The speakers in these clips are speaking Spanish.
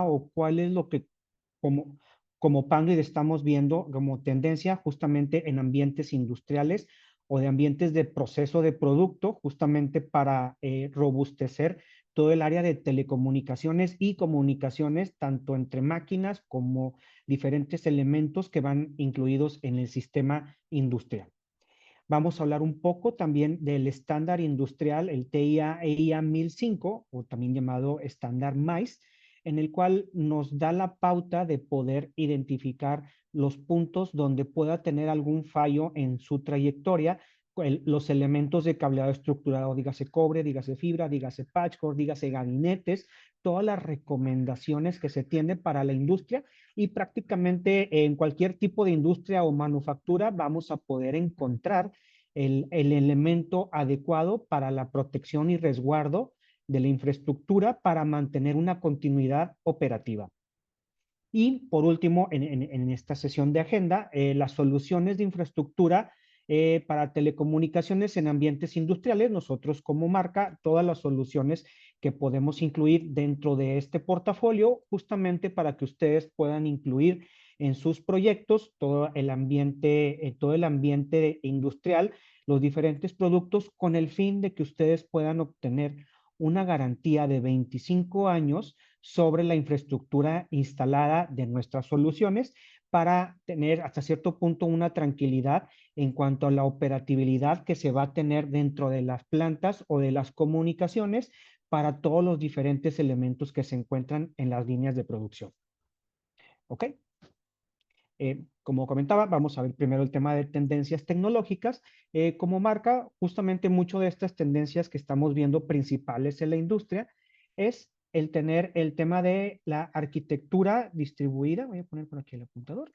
o cuál es lo que como, como Panglid estamos viendo como tendencia justamente en ambientes industriales o de ambientes de proceso de producto, justamente para robustecer todo el área de telecomunicaciones y comunicaciones, tanto entre máquinas como diferentes elementos que van incluidos en el sistema industrial. Vamos a hablar un poco también del estándar industrial, el TIA EIA 1005, o también llamado estándar MICE, en el cual nos da la pauta de poder identificar los puntos donde pueda tener algún fallo en su trayectoria, los elementos de cableado estructurado, dígase cobre, dígase fibra, dígase patchwork, dígase gabinetes, todas las recomendaciones que se tienen para la industria, y prácticamente en cualquier tipo de industria o manufactura vamos a poder encontrar el elemento adecuado para la protección y resguardo de la infraestructura para mantener una continuidad operativa. Y por último, en esta sesión de agenda, las soluciones de infraestructura para telecomunicaciones en ambientes industriales. Nosotros como marca, todas las soluciones que podemos incluir dentro de este portafolio, justamente para que ustedes puedan incluir en sus proyectos todo el ambiente industrial, los diferentes productos, con el fin de que ustedes puedan obtener una garantía de 25 años sobre la infraestructura instalada de nuestras soluciones, para tener hasta cierto punto una tranquilidad en cuanto a la operatividad que se va a tener dentro de las plantas o de las comunicaciones para todos los diferentes elementos que se encuentran en las líneas de producción. ¿Ok? Como comentaba, vamos a ver primero el tema de tendencias tecnológicas. Como marca, justamente mucho de estas tendencias que estamos viendo principales en la industria es el tener el tema de la arquitectura distribuida. Voy a poner por aquí el apuntador.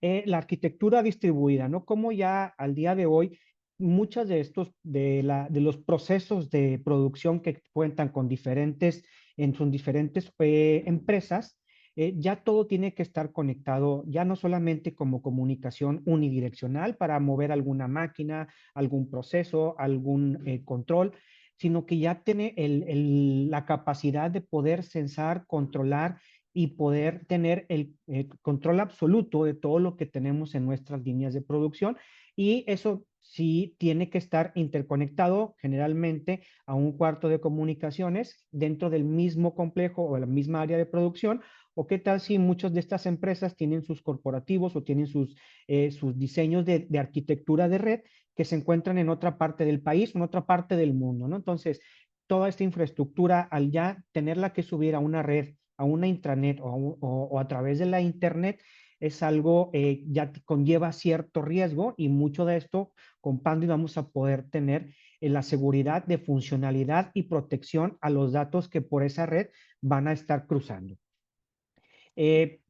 La arquitectura distribuida, ¿no? Como ya al día de hoy, muchas de estos, de los procesos de producción que cuentan con en sus diferentes empresas, ya todo tiene que estar conectado, ya no solamente como comunicación unidireccional para mover alguna máquina, algún proceso, algún control, sino que ya tiene la capacidad de poder sensar, controlar y poder tener el control absoluto de todo lo que tenemos en nuestras líneas de producción. Y eso sí tiene que estar interconectado generalmente a un cuarto de comunicaciones dentro del mismo complejo o la misma área de producción. ¿O qué tal si muchas de estas empresas tienen sus corporativos o tienen sus diseños de arquitectura de red que se encuentran en otra parte del país o en otra parte del mundo, ¿no? Entonces, toda esta infraestructura, al ya tenerla que subir a una red, a una intranet o a través de la internet, es algo ya conlleva cierto riesgo, y mucho de esto con Pandy vamos a poder tener la seguridad de funcionalidad y protección a los datos que por esa red van a estar cruzando.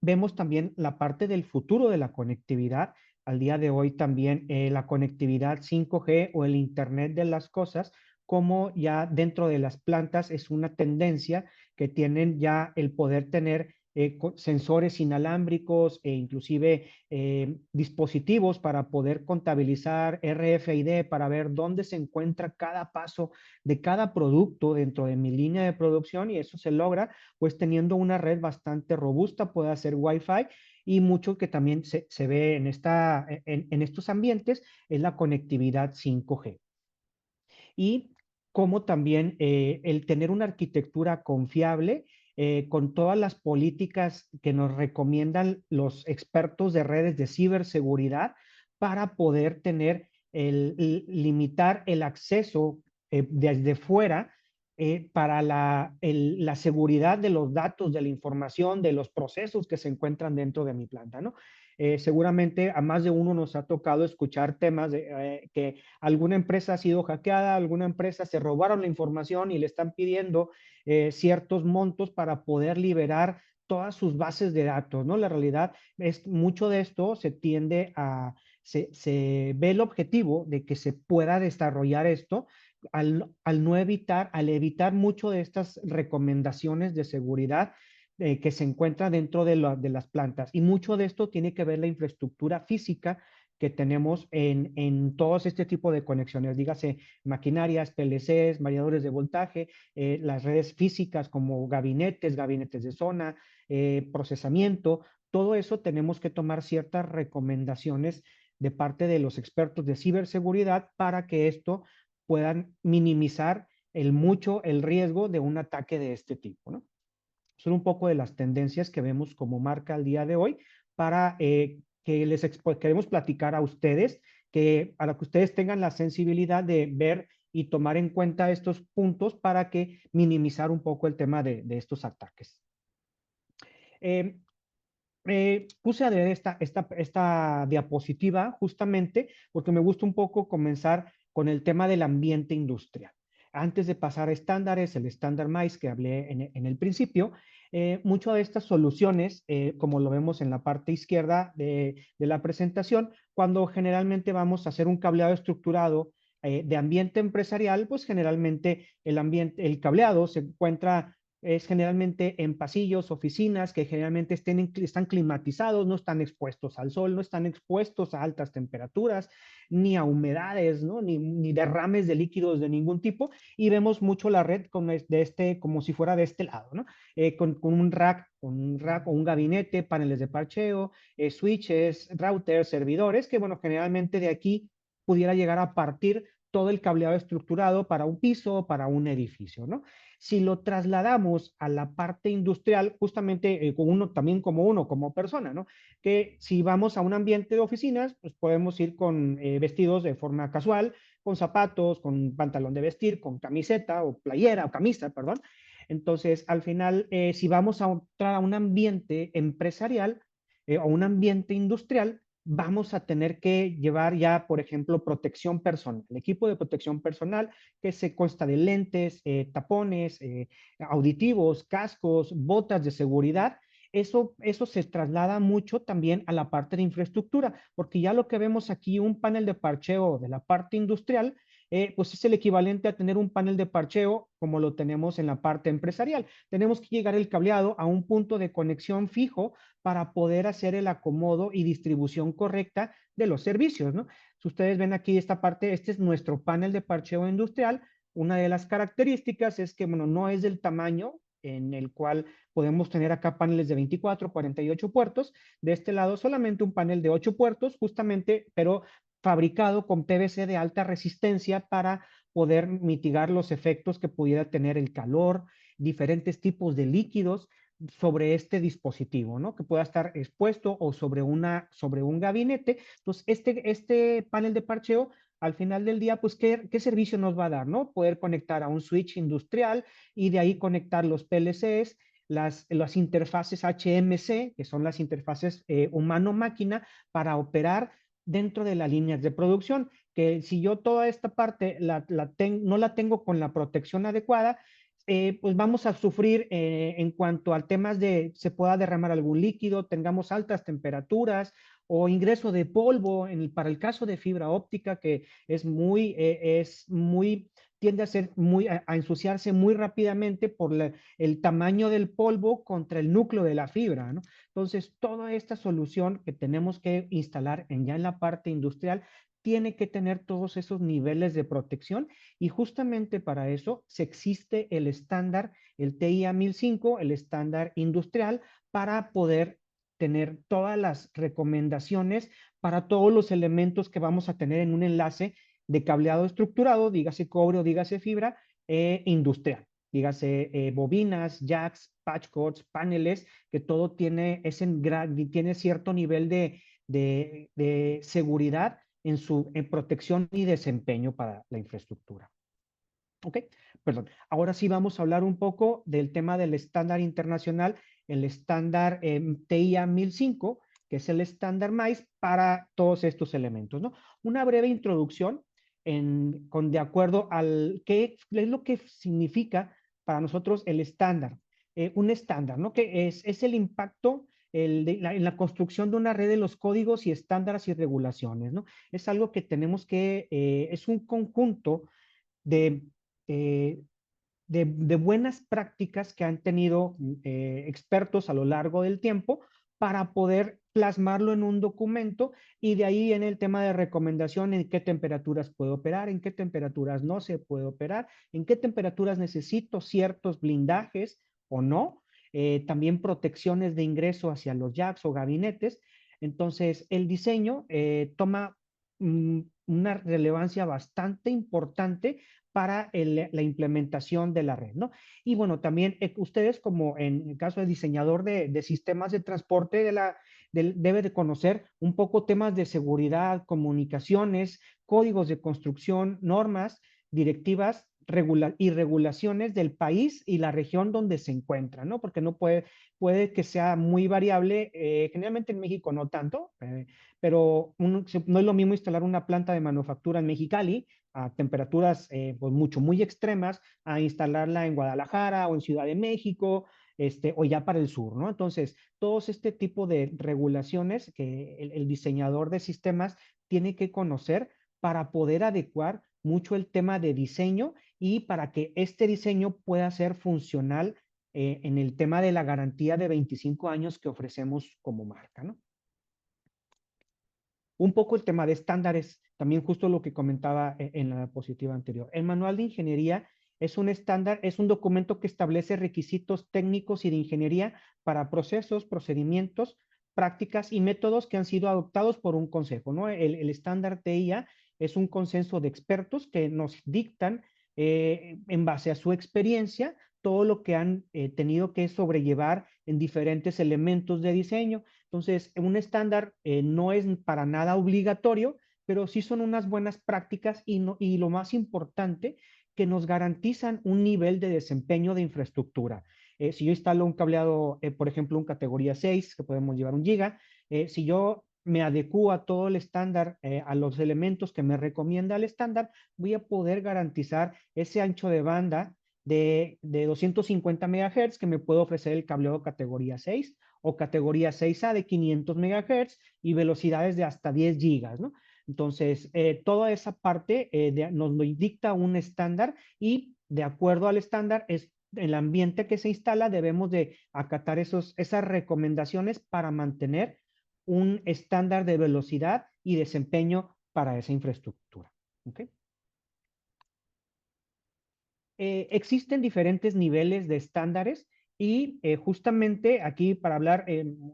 Vemos también la parte del futuro de la conectividad. Al día de hoy también la conectividad 5G o el Internet de las cosas, como ya dentro de las plantas es una tendencia que tienen ya el poder tener sensores inalámbricos e inclusive dispositivos para poder contabilizar RFID para ver dónde se encuentra cada paso de cada producto dentro de mi línea de producción, y eso se logra pues teniendo una red bastante robusta, puede hacer Wi-Fi, y mucho que también se ve en estos ambientes es la conectividad 5G. Y como también el tener una arquitectura confiable con todas las políticas que nos recomiendan los expertos de redes de ciberseguridad para poder tener limitar el acceso desde fuera para la seguridad de los datos, de la información, de los procesos que se encuentran dentro de mi planta, ¿no? Seguramente a más de uno nos ha tocado escuchar temas de que alguna empresa ha sido hackeada, alguna empresa se robaron la información y le están pidiendo ciertos montos para poder liberar todas sus bases de datos, ¿no? La realidad es mucho de esto se ve el objetivo de que se pueda desarrollar esto al evitar mucho de estas recomendaciones de seguridad que se encuentra dentro de las plantas. Y mucho de esto tiene que ver la infraestructura física que tenemos en todos este tipo de conexiones, dígase maquinarias, PLCs, variadores de voltaje, las redes físicas como gabinetes, gabinetes de zona, procesamiento, todo eso tenemos que tomar ciertas recomendaciones de parte de los expertos de ciberseguridad para que esto puedan minimizar el riesgo de un ataque de este tipo, ¿no? Son un poco de las tendencias que vemos como marca al día de hoy para que queremos platicar a ustedes, para que ustedes tengan la sensibilidad de ver y tomar en cuenta estos puntos para que minimizar un poco el tema de estos ataques. Eh, Puse a leer esta diapositiva justamente porque me gusta un poco comenzar con el tema del ambiente industrial. Antes de pasar a estándares, el estándar MICE que hablé en el principio, muchas de estas soluciones, como lo vemos en la parte izquierda de la presentación, cuando generalmente vamos a hacer un cableado estructurado de ambiente empresarial, pues generalmente el cableado se encuentra es generalmente en pasillos, oficinas que generalmente están climatizados, no están expuestos al sol, no están expuestos a altas temperaturas, ni a humedades, ¿no? Ni derrames de líquidos de ningún tipo, y vemos mucho la red como si fuera de este lado, ¿no? Con un rack o un gabinete, paneles de parcheo, switches, routers, servidores, que bueno, generalmente de aquí pudiera llegar a partir todo el cableado estructurado para un piso, para un edificio, ¿no? Si lo trasladamos a la parte industrial, justamente con también como uno, como persona, ¿no? Que si vamos a un ambiente de oficinas, pues podemos ir con vestidos de forma casual, con zapatos, con pantalón de vestir, con camiseta o playera o camisa, perdón. Entonces, al final, si vamos a entrar a un ambiente empresarial o un ambiente industrial, vamos a tener que llevar ya, por ejemplo, protección personal, el equipo de protección personal que se consta de lentes, tapones, auditivos, cascos, botas de seguridad. Eso se traslada mucho también a la parte de infraestructura, porque ya lo que vemos aquí, un panel de parcheo de la parte industrial, pues es el equivalente a tener un panel de parcheo como lo tenemos en la parte empresarial. Tenemos que llegar el cableado a un punto de conexión fijo para poder hacer el acomodo y distribución correcta de los servicios, ¿no? Si ustedes ven aquí esta parte, este es nuestro panel de parcheo industrial. Una de las características es que, bueno, no es del tamaño en el cual podemos tener acá paneles de 24, 48 puertos. De este lado solamente un panel de 8 puertos, justamente, pero fabricado con PVC de alta resistencia para poder mitigar los efectos que pudiera tener el calor, diferentes tipos de líquidos sobre este dispositivo, ¿no? Que pueda estar expuesto o sobre un gabinete. Entonces, este panel de parcheo, al final del día, pues, ¿qué servicio nos va a dar, no? Poder conectar a un switch industrial y de ahí conectar los PLCs, las interfaces HMC, que son las interfaces humano-máquina, para operar dentro de las líneas de producción, que si yo toda esta parte no la tengo con la protección adecuada, pues vamos a sufrir en cuanto a temas de se pueda derramar algún líquido, tengamos altas temperaturas o ingreso de polvo para el caso de fibra óptica que tiende a a ensuciarse muy rápidamente por el tamaño del polvo contra el núcleo de la fibra, ¿no? Entonces, toda esta solución que tenemos que instalar ya en la parte industrial tiene que tener todos esos niveles de protección y justamente para eso se existe el estándar, el TIA 1005, el estándar industrial, para poder tener todas las recomendaciones para todos los elementos que vamos a tener en un enlace de cableado estructurado, dígase cobre o dígase fibra, industrial. Dígase bobinas, jacks, patch cords, paneles, que todo tiene cierto nivel de seguridad en protección y desempeño para la infraestructura. Ok, perdón. Ahora sí vamos a hablar un poco del tema del estándar internacional, el estándar TIA 1005, que es el estándar MICE para todos estos elementos, ¿no? Una breve introducción de acuerdo al qué es lo que significa para nosotros el estándar. Un estándar, ¿no? Que es el impacto en la construcción de una red de los códigos y estándares y regulaciones, ¿no? Es algo que es un conjunto de, eh, de buenas prácticas que han tenido expertos a lo largo del tiempo para poder plasmarlo en un documento y de ahí en el tema de recomendación en qué temperaturas puedo operar, en qué temperaturas no se puede operar, en qué temperaturas necesito ciertos blindajes o no, también protecciones de ingreso hacia los jacks o gabinetes. Entonces, el diseño toma una relevancia bastante importante para la implementación de la red, ¿no? Y bueno, también ustedes como en el caso de diseñador de sistemas de transporte debe de conocer un poco temas de seguridad, comunicaciones, códigos de construcción, normas, directivas y regulaciones del país y la región donde se encuentra, ¿no? Porque no puede que sea muy variable, generalmente en México no tanto, pero no es lo mismo instalar una planta de manufactura en Mexicali a temperaturas pues muy extremas, a instalarla en Guadalajara o en Ciudad de México, o ya para el sur, ¿no? Entonces, todos este tipo de regulaciones que el diseñador de sistemas tiene que conocer para poder adecuar mucho el tema de diseño y para que este diseño pueda ser funcional en el tema de la garantía de 25 años que ofrecemos como marca, ¿no? Un poco el tema de estándares, también justo lo que comentaba en la diapositiva anterior. El manual de ingeniería es un estándar, es un documento que establece requisitos técnicos y de ingeniería para procesos, procedimientos, prácticas y métodos que han sido adoptados por un consejo, ¿no? El estándar TIA es un consenso de expertos que nos dictan en base a su experiencia todo lo que han tenido que sobrellevar en diferentes elementos de diseño. Entonces, un estándar no es para nada obligatorio, pero sí son unas buenas prácticas y lo más importante, que nos garantizan un nivel de desempeño de infraestructura. Si yo instalo un cableado, por ejemplo, un categoría 6, que podemos llevar 1 giga, si yo me adecuo a todo el estándar, a los elementos que me recomienda el estándar, voy a poder garantizar ese ancho de banda de 250 MHz que me puede ofrecer el cableado categoría 6 o categoría 6A de 500 MHz y velocidades de hasta 10 gigas, ¿no? Entonces, toda esa parte nos lo dicta un estándar y de acuerdo al estándar es el ambiente que se instala, debemos de acatar esas recomendaciones para mantener un estándar de velocidad y desempeño para esa infraestructura. ¿Okay? Existen diferentes niveles de estándares y justamente aquí para hablar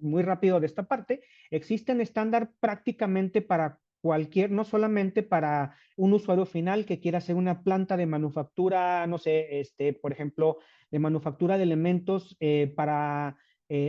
muy rápido de esta parte, existen estándar prácticamente para cualquier, no solamente para un usuario final que quiera hacer una planta de manufactura, no sé, por ejemplo, de manufactura de elementos para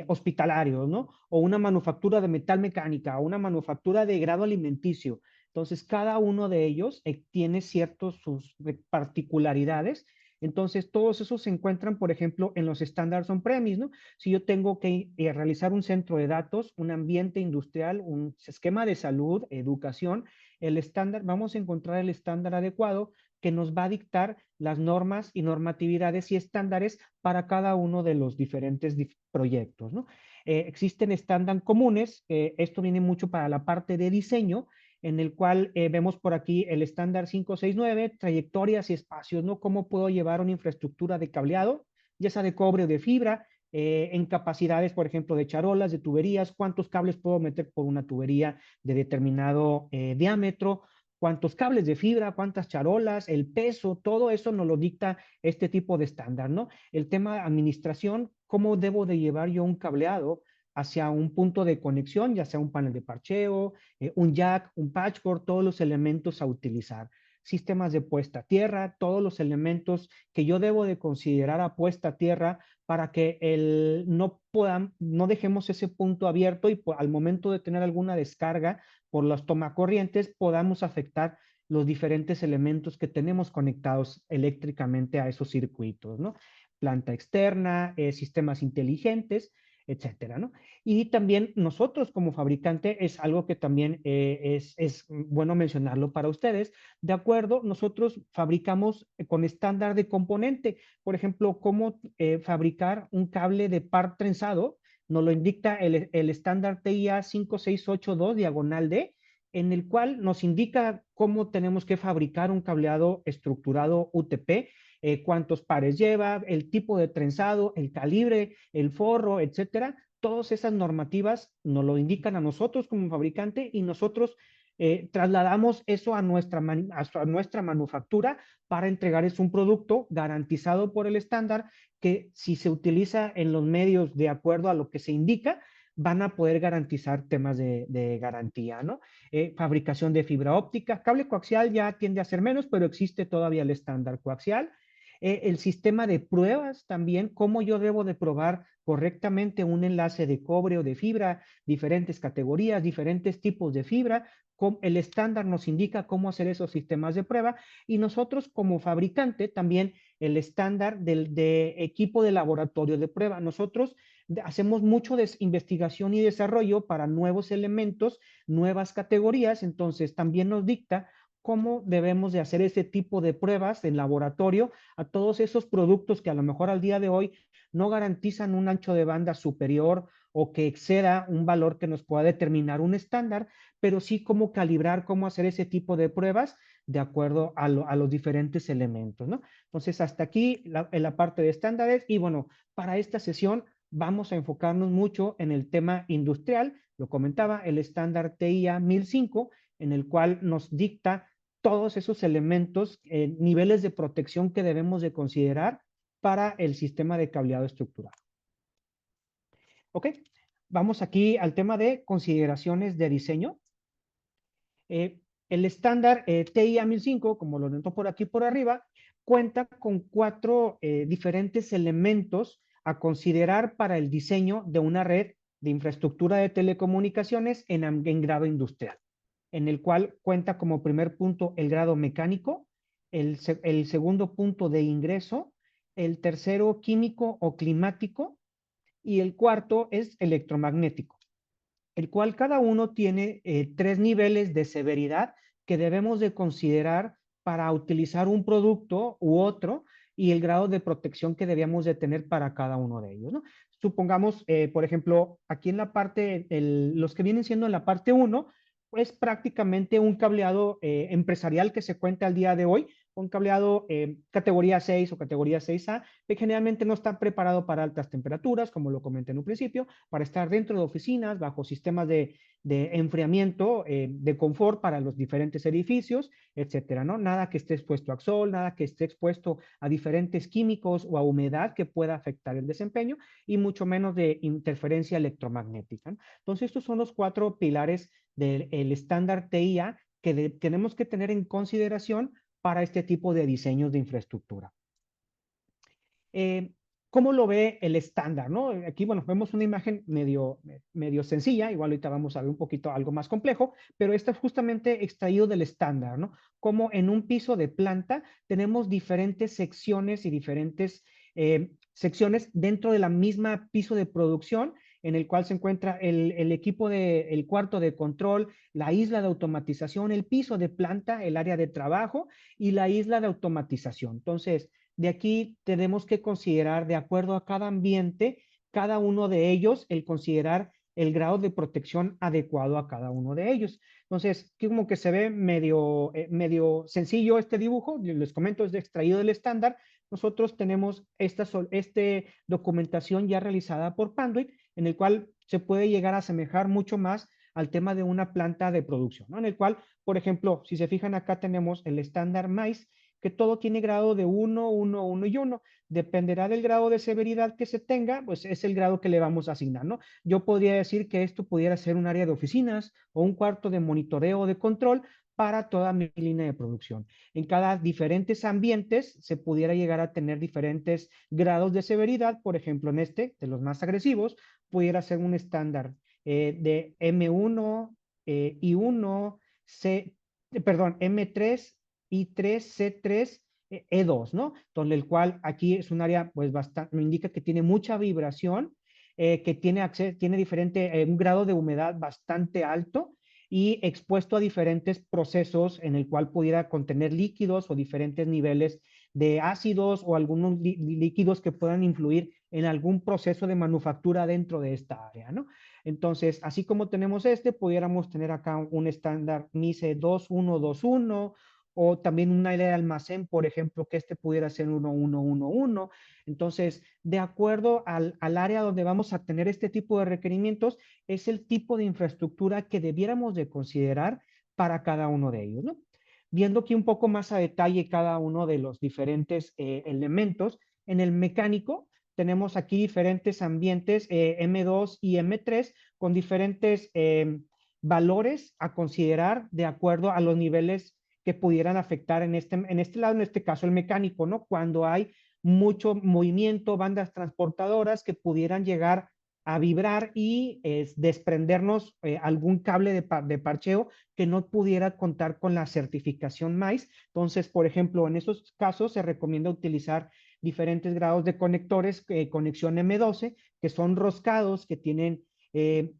hospitalarios, ¿no? O una manufactura de metal mecánica, o una manufactura de grado alimenticio. Entonces, cada uno de ellos tiene ciertos sus particularidades. Entonces, todos esos se encuentran, por ejemplo, en los estándares on-premise, ¿no? Si yo tengo que realizar un centro de datos, un ambiente industrial, un esquema de salud, educación, el estándar, vamos a encontrar el estándar adecuado que nos va a dictar las normas y normatividades y estándares para cada uno de los diferentes proyectos, ¿no? Existen estándares comunes, esto viene mucho para la parte de diseño, en el cual vemos por aquí el estándar 569, trayectorias y espacios, ¿no? ¿Cómo puedo llevar una infraestructura de cableado, ya sea de cobre o de fibra, en capacidades, por ejemplo, de charolas, de tuberías, cuántos cables puedo meter por una tubería de determinado diámetro, cuántos cables de fibra, cuántas charolas, el peso, todo eso nos lo dicta este tipo de estándar, ¿no? El tema de administración, ¿cómo debo de llevar yo un cableado hacia un punto de conexión, ya sea un panel de parcheo, un jack, un patchcord, todos los elementos a utilizar. Sistemas de puesta a tierra, todos los elementos que yo debo de considerar a puesta a tierra para que no dejemos ese punto abierto y al momento de tener alguna descarga por las tomacorrientes podamos afectar los diferentes elementos que tenemos conectados eléctricamente a esos circuitos, ¿no? Planta externa, sistemas inteligentes, etcétera, ¿no? Y también nosotros como fabricante es algo que también es bueno mencionarlo para ustedes. De acuerdo, nosotros fabricamos con estándar de componente. Por ejemplo, cómo fabricar un cable de par trenzado, nos lo indica el estándar TIA 5682 diagonal D, en el cual nos indica cómo tenemos que fabricar un cableado estructurado UTP, cuántos pares lleva, el tipo de trenzado, el calibre, el forro, etcétera, todas esas normativas nos lo indican a nosotros como fabricante y nosotros trasladamos eso a nuestra manufactura para entregarles un producto garantizado por el estándar que si se utiliza en los medios de acuerdo a lo que se indica, van a poder garantizar temas de garantía, ¿no? Fabricación de fibra óptica, cable coaxial ya tiende a ser menos, pero existe todavía el estándar coaxial. El sistema de pruebas también, cómo yo debo de probar correctamente un enlace de cobre o de fibra, diferentes categorías, diferentes tipos de fibra. El estándar nos indica cómo hacer esos sistemas de prueba y nosotros como fabricante también el estándar de equipo de laboratorio de prueba. Nosotros hacemos mucho de investigación y desarrollo para nuevos elementos, nuevas categorías, entonces también nos dicta cómo debemos de hacer ese tipo de pruebas en laboratorio a todos esos productos que a lo mejor al día de hoy no garantizan un ancho de banda superior o que exceda un valor que nos pueda determinar un estándar, pero sí cómo calibrar, cómo hacer ese tipo de pruebas de acuerdo a los diferentes elementos, ¿no? Entonces, hasta aquí en la parte de estándares y bueno, para esta sesión vamos a enfocarnos mucho en el tema industrial, lo comentaba, el estándar TIA 1005, en el cual nos dicta todos esos elementos, niveles de protección que debemos de considerar para el sistema de cableado estructural. Ok, vamos aquí al tema de consideraciones de diseño. El estándar TIA 1005, como lo notó por aquí por arriba, cuenta con 4 diferentes elementos a considerar para el diseño de una red de infraestructura de telecomunicaciones en grado industrial, en el cual cuenta como primer punto el grado mecánico, el segundo punto de ingreso, el tercero químico o climático y el cuarto es electromagnético, el cual cada uno tiene 3 niveles de severidad que debemos de considerar para utilizar un producto u otro y el grado de protección que debíamos de tener para cada uno de ellos, ¿no? Supongamos, por ejemplo, aquí en la parte, los que vienen siendo en la parte 1, pues prácticamente un cableado empresarial que se cuenta al día de hoy, un cableado categoría 6 o categoría 6A, que generalmente no está preparado para altas temperaturas, como lo comenté en un principio, para estar dentro de oficinas, bajo sistemas de enfriamiento, de confort para los diferentes edificios, etcétera, ¿no? Nada que esté expuesto al sol, nada que esté expuesto a diferentes químicos o a humedad que pueda afectar el desempeño y mucho menos de interferencia electromagnética, ¿no? Entonces, estos son los 4 pilares del estándar TIA que tenemos que tener en consideración para este tipo de diseños de infraestructura. ¿Cómo lo ve el estándar, no? Aquí, bueno, vemos una imagen medio sencilla, igual ahorita vamos a ver un poquito algo más complejo, pero este es justamente extraído del estándar, ¿no? Como en un piso de planta tenemos diferentes secciones y diferentes secciones dentro de la misma piso de producción, en el cual se encuentra el equipo el cuarto de control, la isla de automatización, el piso de planta, el área de trabajo y la isla de automatización. Entonces, de aquí tenemos que considerar, de acuerdo a cada ambiente, cada uno de ellos, el considerar el grado de protección adecuado a cada uno de ellos. Entonces, aquí como que se ve medio sencillo este dibujo, les comento, es extraído del estándar. Nosotros tenemos esta documentación ya realizada por Panduit, en el cual se puede llegar a asemejar mucho más al tema de una planta de producción, ¿no? En el cual, por ejemplo, si se fijan acá tenemos el estándar MAIS, que todo tiene grado de 1, 1, 1 y 1. Dependerá del grado de severidad que se tenga, pues es el grado que le vamos a asignar, ¿no? Yo podría decir que esto pudiera ser un área de oficinas o un cuarto de monitoreo o de control para toda mi línea de producción. En cada diferentes ambientes se pudiera llegar a tener diferentes grados de severidad, por ejemplo, en este, de los más agresivos, pudiera ser un estándar de M1, I1, perdón, M3, I3, C3, E2, ¿no? Entonces, el cual aquí es un área, pues, bastante, me indica que tiene mucha vibración, que tiene diferente, un grado de humedad bastante alto y expuesto a diferentes procesos en el cual pudiera contener líquidos o diferentes niveles de ácidos o algunos líquidos que puedan influir en algún proceso de manufactura dentro de esta área, ¿no? Entonces, así como tenemos pudiéramos tener acá un estándar MISE 2121 o también un área de almacén, por ejemplo, que este pudiera ser 1111. Entonces, de acuerdo al área donde vamos a tener este tipo de requerimientos, es el tipo de infraestructura que debiéramos de considerar para cada uno de ellos, ¿no? Viendo aquí un poco más a detalle cada uno de los diferentes elementos, en el mecánico tenemos aquí diferentes ambientes M2 y M3 con diferentes valores a considerar de acuerdo a los niveles que pudieran afectar en este lado, en este caso el mecánico, ¿no? Cuando hay mucho movimiento, bandas transportadoras que pudieran llegar a vibrar y desprendernos algún cable de parcheo que no pudiera contar con la certificación MAIS. Entonces, por ejemplo, en esos casos se recomienda utilizar diferentes grados de conectores, conexión M12, que son roscados, que tienen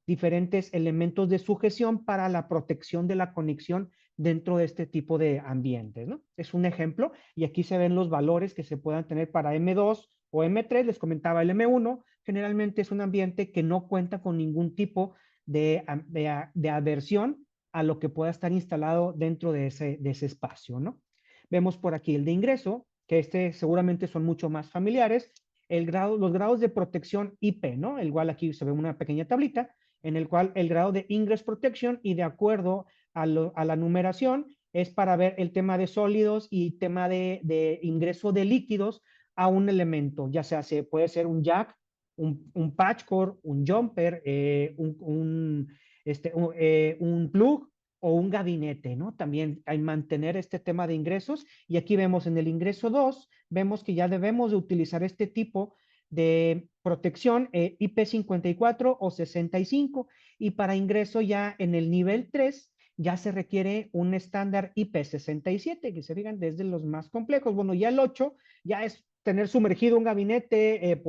diferentes elementos de sujeción para la protección de la conexión dentro de este tipo de ambientes, ¿no? Es un ejemplo, y aquí se ven los valores que se puedan tener para M2 o M3, les comentaba el M1, generalmente es un ambiente que no cuenta con ningún tipo de aversión a lo que pueda estar instalado dentro de ese espacio, ¿no? Vemos por aquí el de ingreso, que seguramente son mucho más familiares, los grados de protección IP, ¿no? El cual aquí se ve una pequeña tablita, en el cual el grado de Ingress Protection y de acuerdo a la numeración es para ver el tema de sólidos y tema de ingreso de líquidos a un elemento, ya sea puede ser un jack, un patch core, un jumper, un plug o un gabinete, ¿no? También hay mantener este tema de ingresos y aquí vemos en el ingreso 2, vemos que ya debemos de utilizar este tipo de protección IP54 o 65 y para ingreso ya en el nivel 3 ya se requiere un estándar IP67, que se fijan desde los más complejos. Bueno, ya el 8 ya es tener sumergido un gabinete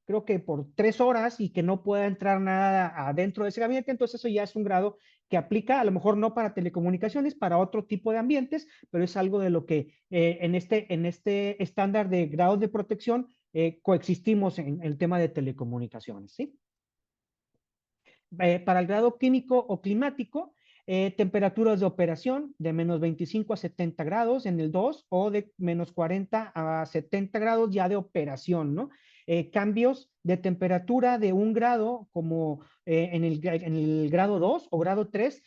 creo que por 3 horas y que no pueda entrar nada adentro de ese gabinete, entonces eso ya es un grado que aplica a lo mejor no para telecomunicaciones, para otro tipo de ambientes, pero es algo de lo que en este estándar de grados de protección coexistimos en el tema de telecomunicaciones, ¿sí? Para el grado químico o climático, temperaturas de operación de menos 25 a 70 grados en el 2 o de menos 40 a 70 grados ya de operación, ¿no? Cambios de temperatura de 1 grado como en el grado 2 o grado 3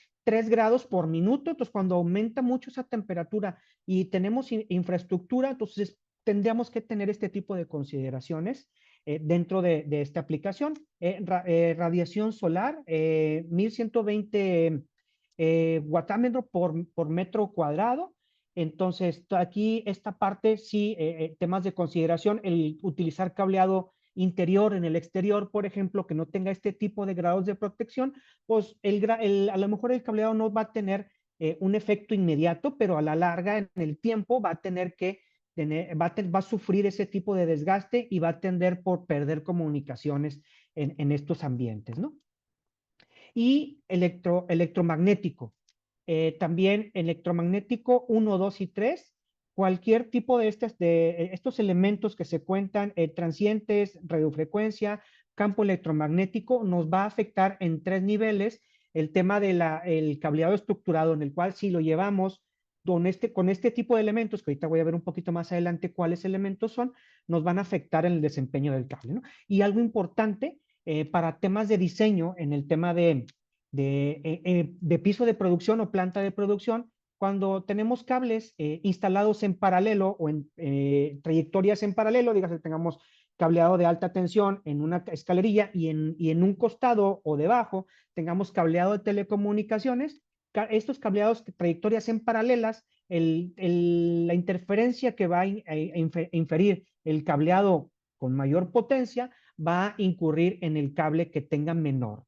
grados por minuto. Entonces, cuando aumenta mucho esa temperatura y tenemos infraestructura, entonces tendríamos que tener este tipo de consideraciones dentro de esta aplicación. Radiación solar, 1120 watámetro por metro cuadrado. Entonces, aquí esta parte sí, temas de consideración, el utilizar cableado interior en el exterior, por ejemplo, que no tenga este tipo de grados de protección, pues a lo mejor el cableado no va a tener un efecto inmediato, pero a la larga, en el tiempo, va a tener que va a sufrir ese tipo de desgaste y va a tender por perder comunicaciones en estos ambientes, ¿no? Y electromagnético. También electromagnético 1, 2 y 3. Cualquier tipo de estos elementos que se cuentan, transientes, radiofrecuencia, campo electromagnético, nos va a afectar en 3 niveles el tema del cableado estructurado, en el cual si lo llevamos con este tipo de elementos, que ahorita voy a ver un poquito más adelante cuáles elementos son, nos van a afectar en el desempeño del cable, ¿no? Y algo importante para temas de diseño, en el tema de piso de producción o planta de producción, cuando tenemos cables instalados en paralelo o en trayectorias en paralelo, digamos que tengamos cableado de alta tensión en una escalerilla y en un costado o debajo tengamos cableado de telecomunicaciones, estos cableados, trayectorias en paralelas, la interferencia que va a inferir el cableado con mayor potencia va a incurrir en el cable que tenga menor.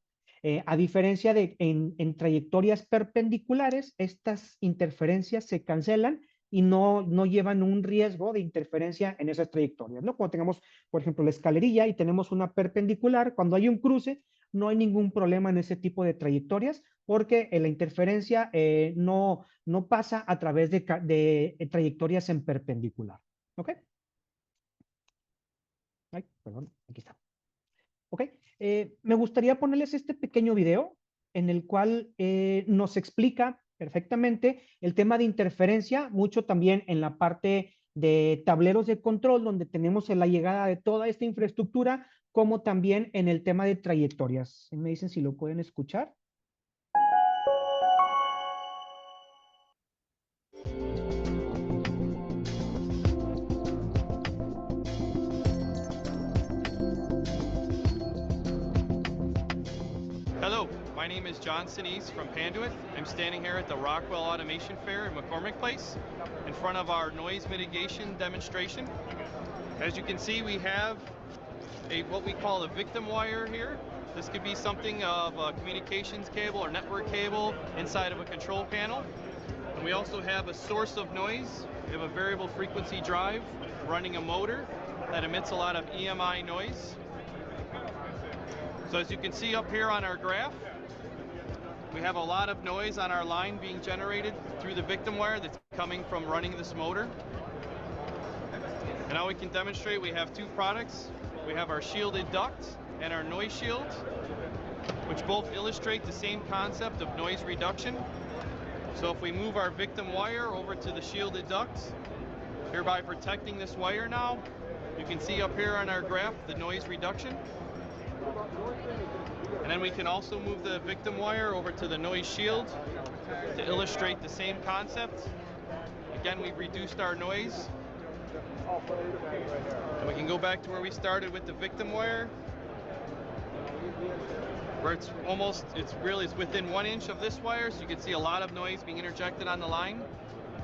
A diferencia de en trayectorias perpendiculares, estas interferencias se cancelan y no llevan un riesgo de interferencia en esas trayectorias, ¿no? Cuando tengamos, por ejemplo, la escalerilla y tenemos una perpendicular, cuando hay un cruce, no hay ningún problema en ese tipo de trayectorias porque la interferencia no pasa a través de trayectorias en perpendicular. ¿Ok? Ay, perdón, aquí está. ¿Ok? Me gustaría ponerles este pequeño video en el cual nos explica perfectamente. El tema de interferencia, mucho también en la parte de tableros de control, donde tenemos la llegada de toda esta infraestructura, como también en el tema de trayectorias. Me dicen si lo pueden escuchar. Hello, my name is John Sinise from Panduit. I'm standing here at the Rockwell Automation Fair in McCormick Place in front of our noise mitigation demonstration. As you can see, we have what we call a victim wire here. This could be something of a communications cable or network cable inside of a control panel. And we also have a source of noise. We have a variable frequency drive running a motor that emits a lot of EMI noise. So as you can see up here on our graph, we have a lot of noise on our line being generated through the victim wire that's coming from running this motor. And now we can demonstrate we have two products. We have our shielded duct and our noise shield, which both illustrate the same concept of noise reduction. So if we move our victim wire over to the shielded duct, hereby protecting this wire now, you can see up here on our graph the noise reduction. And then we can also move the victim wire over to the noise shield to illustrate the same concept. Again, we've reduced our noise. And we can go back to where we started with the victim wire, where it's within 1 inch of this wire, so you can see a lot of noise being interjected on the line.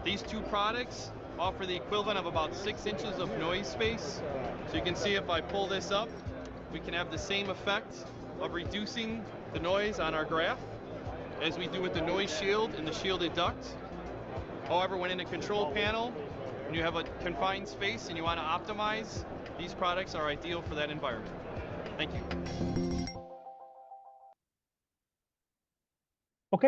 These two products offer the equivalent of about 6 inches of noise space. So you can see if I pull this up, we can have the same effect of reducing the noise on our graph as we do with the noise shield and the shielded duct. However, when in a control panel, when you have a confined space and you want to optimize, these products are ideal for that environment. Thank you. Ok,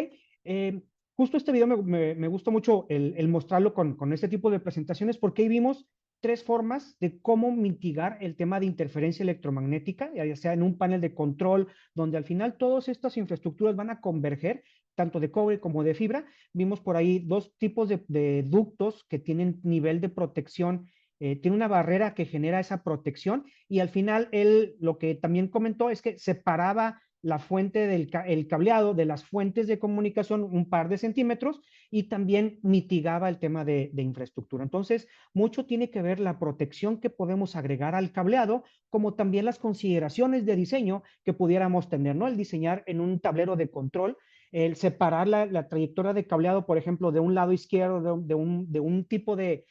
justo este video me gustó mucho el mostrarlo con este tipo de presentaciones porque ahí vimos tres formas de cómo mitigar el tema de interferencia electromagnética, ya sea en un panel de control, donde al final todas estas infraestructuras van a converger, tanto de cobre como de fibra. Vimos por ahí dos tipos de ductos que tienen nivel de protección, tiene una barrera que genera esa protección y al final él lo que también comentó es que separaba la fuente del cableado de las fuentes de comunicación un par de centímetros y también mitigaba el tema de infraestructura. Entonces, mucho tiene que ver la protección que podemos agregar al cableado, como también las consideraciones de diseño que pudiéramos tener, ¿no? El diseñar en un tablero de control, el separar la trayectoria de cableado, por ejemplo, de un lado izquierdo de un tipo de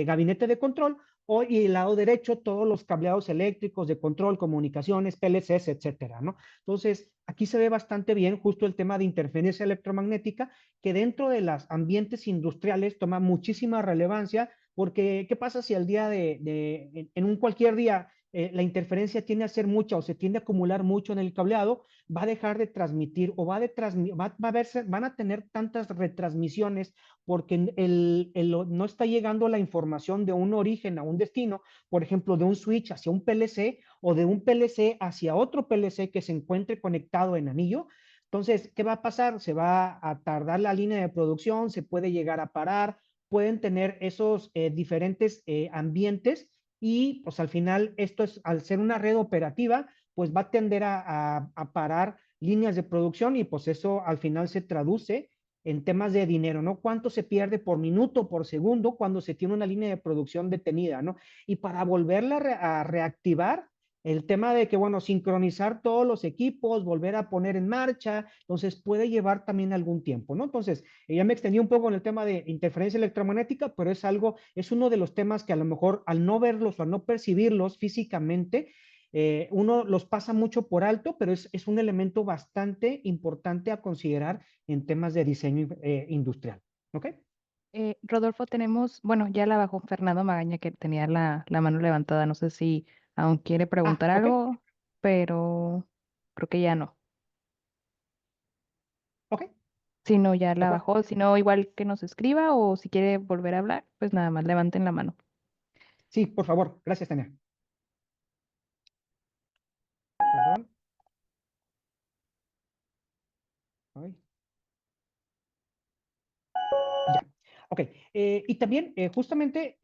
gabinete de control, y el lado derecho todos los cableados eléctricos de control, comunicaciones, PLCs, etcétera, ¿no? Entonces, aquí se ve bastante bien justo el tema de interferencia electromagnética, que dentro de los ambientes industriales toma muchísima relevancia, porque ¿qué pasa si al día en un cualquier día, la interferencia tiende a ser mucha o se tiende a acumular mucho en el cableado? Va a dejar de transmitir o van a tener tantas retransmisiones porque no está llegando la información de un origen a un destino, por ejemplo, de un switch hacia un PLC o de un PLC hacia otro PLC que se encuentre conectado en anillo. Entonces, ¿qué va a pasar? Se va a tardar la línea de producción, se puede llegar a parar, pueden tener esos diferentes ambientes y pues al final esto es, al ser una red operativa, pues va a tender a parar líneas de producción y pues eso al final se traduce en temas de dinero, ¿no? ¿Cuánto se pierde por minuto, por segundo cuando se tiene una línea de producción detenida, ¿no? Y para volverla a reactivar, el tema de que, bueno, sincronizar todos los equipos, volver a poner en marcha, entonces puede llevar también algún tiempo, ¿no? Entonces, ya me extendí un poco en el tema de interferencia electromagnética, pero es uno de los temas que a lo mejor al no verlos o al no percibirlos físicamente, uno los pasa mucho por alto, pero es un elemento bastante importante a considerar en temas de diseño industrial. ¿Ok? Rodolfo, tenemos, bueno, ya la bajó Fernando Magaña que tenía la mano levantada. No sé si aún quiere Ah, preguntar ok. algo, pero creo que ya no. Ok, Si no, ya de la acuerdo. bajó. Si no, igual que nos escriba o si quiere volver a hablar, pues nada más levanten la mano. Sí, por favor. Gracias, Tania. Perdón. Ay. Ok, y también justamente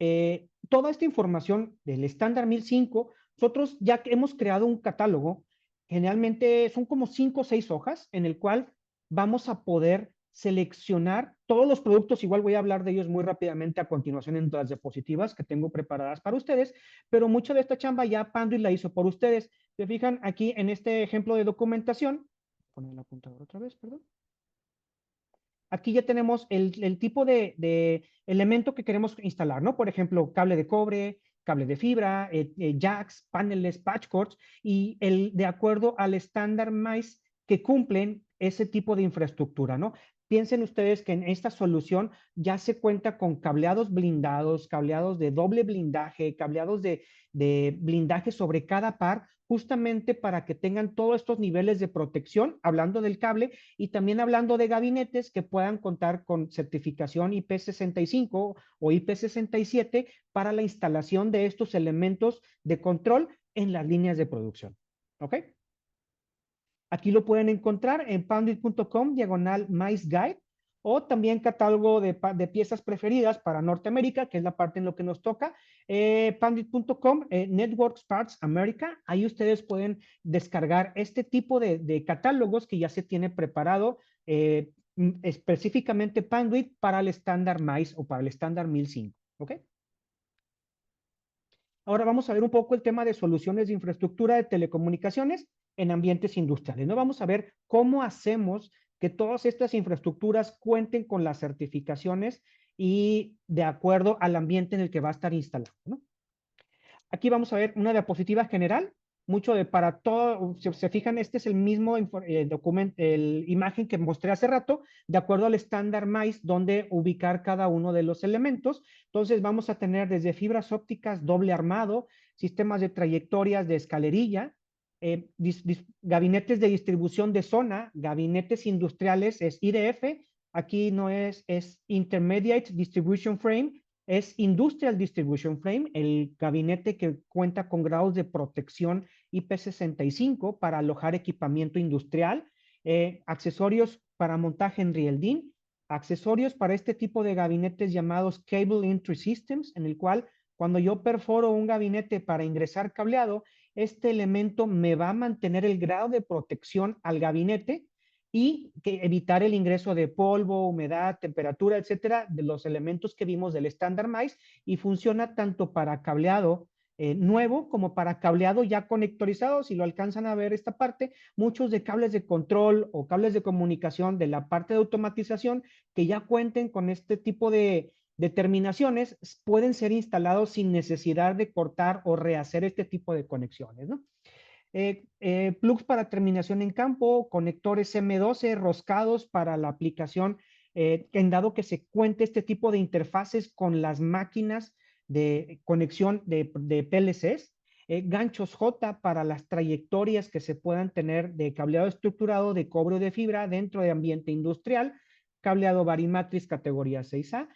toda esta información del estándar 1005, nosotros ya que hemos creado un catálogo, generalmente son como 5 o 6 hojas en el cual vamos a poder seleccionar todos los productos, igual voy a hablar de ellos muy rápidamente a continuación en las diapositivas que tengo preparadas para ustedes, pero mucha de esta chamba ya Panduit la hizo por ustedes. Se fijan aquí en este ejemplo de documentación, poner la apuntadora otra vez, perdón. Aquí ya tenemos el tipo de elemento que queremos instalar, ¿no? Por ejemplo, cable de cobre, cable de fibra, jacks, paneles, patch cords, y de acuerdo al estándar MICE que cumplen ese tipo de infraestructura, ¿no? Piensen ustedes que en esta solución ya se cuenta con cableados blindados, cableados de doble blindaje, cableados de blindaje sobre cada par, justamente para que tengan todos estos niveles de protección, hablando del cable, y también hablando de gabinetes que puedan contar con certificación IP65 o IP67 para la instalación de estos elementos de control en las líneas de producción. ¿Ok? Aquí lo pueden encontrar en panduit.com/mice guide o también catálogo de piezas preferidas para Norteamérica, que es la parte en lo que nos toca. Panduit.com, Networks Parts America. Ahí ustedes pueden descargar este tipo de catálogos que ya se tiene preparado específicamente Panduit para el estándar MICE o para el estándar 1005. ¿Ok? Ahora vamos a ver un poco el tema de soluciones de infraestructura de telecomunicaciones en ambientes industriales, ¿no? Vamos a ver cómo hacemos que todas estas infraestructuras cuenten con las certificaciones y de acuerdo al ambiente en el que va a estar instalado, ¿no? Aquí vamos a ver una diapositiva general, mucho de para todo, si se fijan, este es el mismo documento, imagen que mostré hace rato, de acuerdo al estándar MICE, donde ubicar cada uno de los elementos. Entonces vamos a tener desde fibras ópticas, doble armado, sistemas de trayectorias de escalerilla, gabinetes de distribución de zona, gabinetes industriales, es IDF, aquí no es Intermediate Distribution Frame, es Industrial Distribution Frame, el gabinete que cuenta con grados de protección IP65 para alojar equipamiento industrial, accesorios para montaje en Rieldin, accesorios para este tipo de gabinetes llamados Cable Entry Systems, en el cual cuando yo perforo un gabinete para ingresar cableado, este elemento me va a mantener el grado de protección al gabinete y que evitar el ingreso de polvo, humedad, temperatura, etcétera, de los elementos que vimos del estándar MICE, y funciona tanto para cableado nuevo como para cableado ya conectorizado. Si lo alcanzan a ver esta parte, muchos de cables de control o cables de comunicación de la parte de automatización que ya cuenten con este tipo de terminaciones pueden ser instalados sin necesidad de cortar o rehacer este tipo de conexiones, ¿no? Plugs para terminación en campo, conectores M12 roscados para la aplicación, en dado que se cuente este tipo de interfaces con las máquinas de conexión de PLCs, ganchos J para las trayectorias que se puedan tener de cableado estructurado de cobre o de fibra dentro de ambiente industrial, cableado Varimatrix categoría 6A,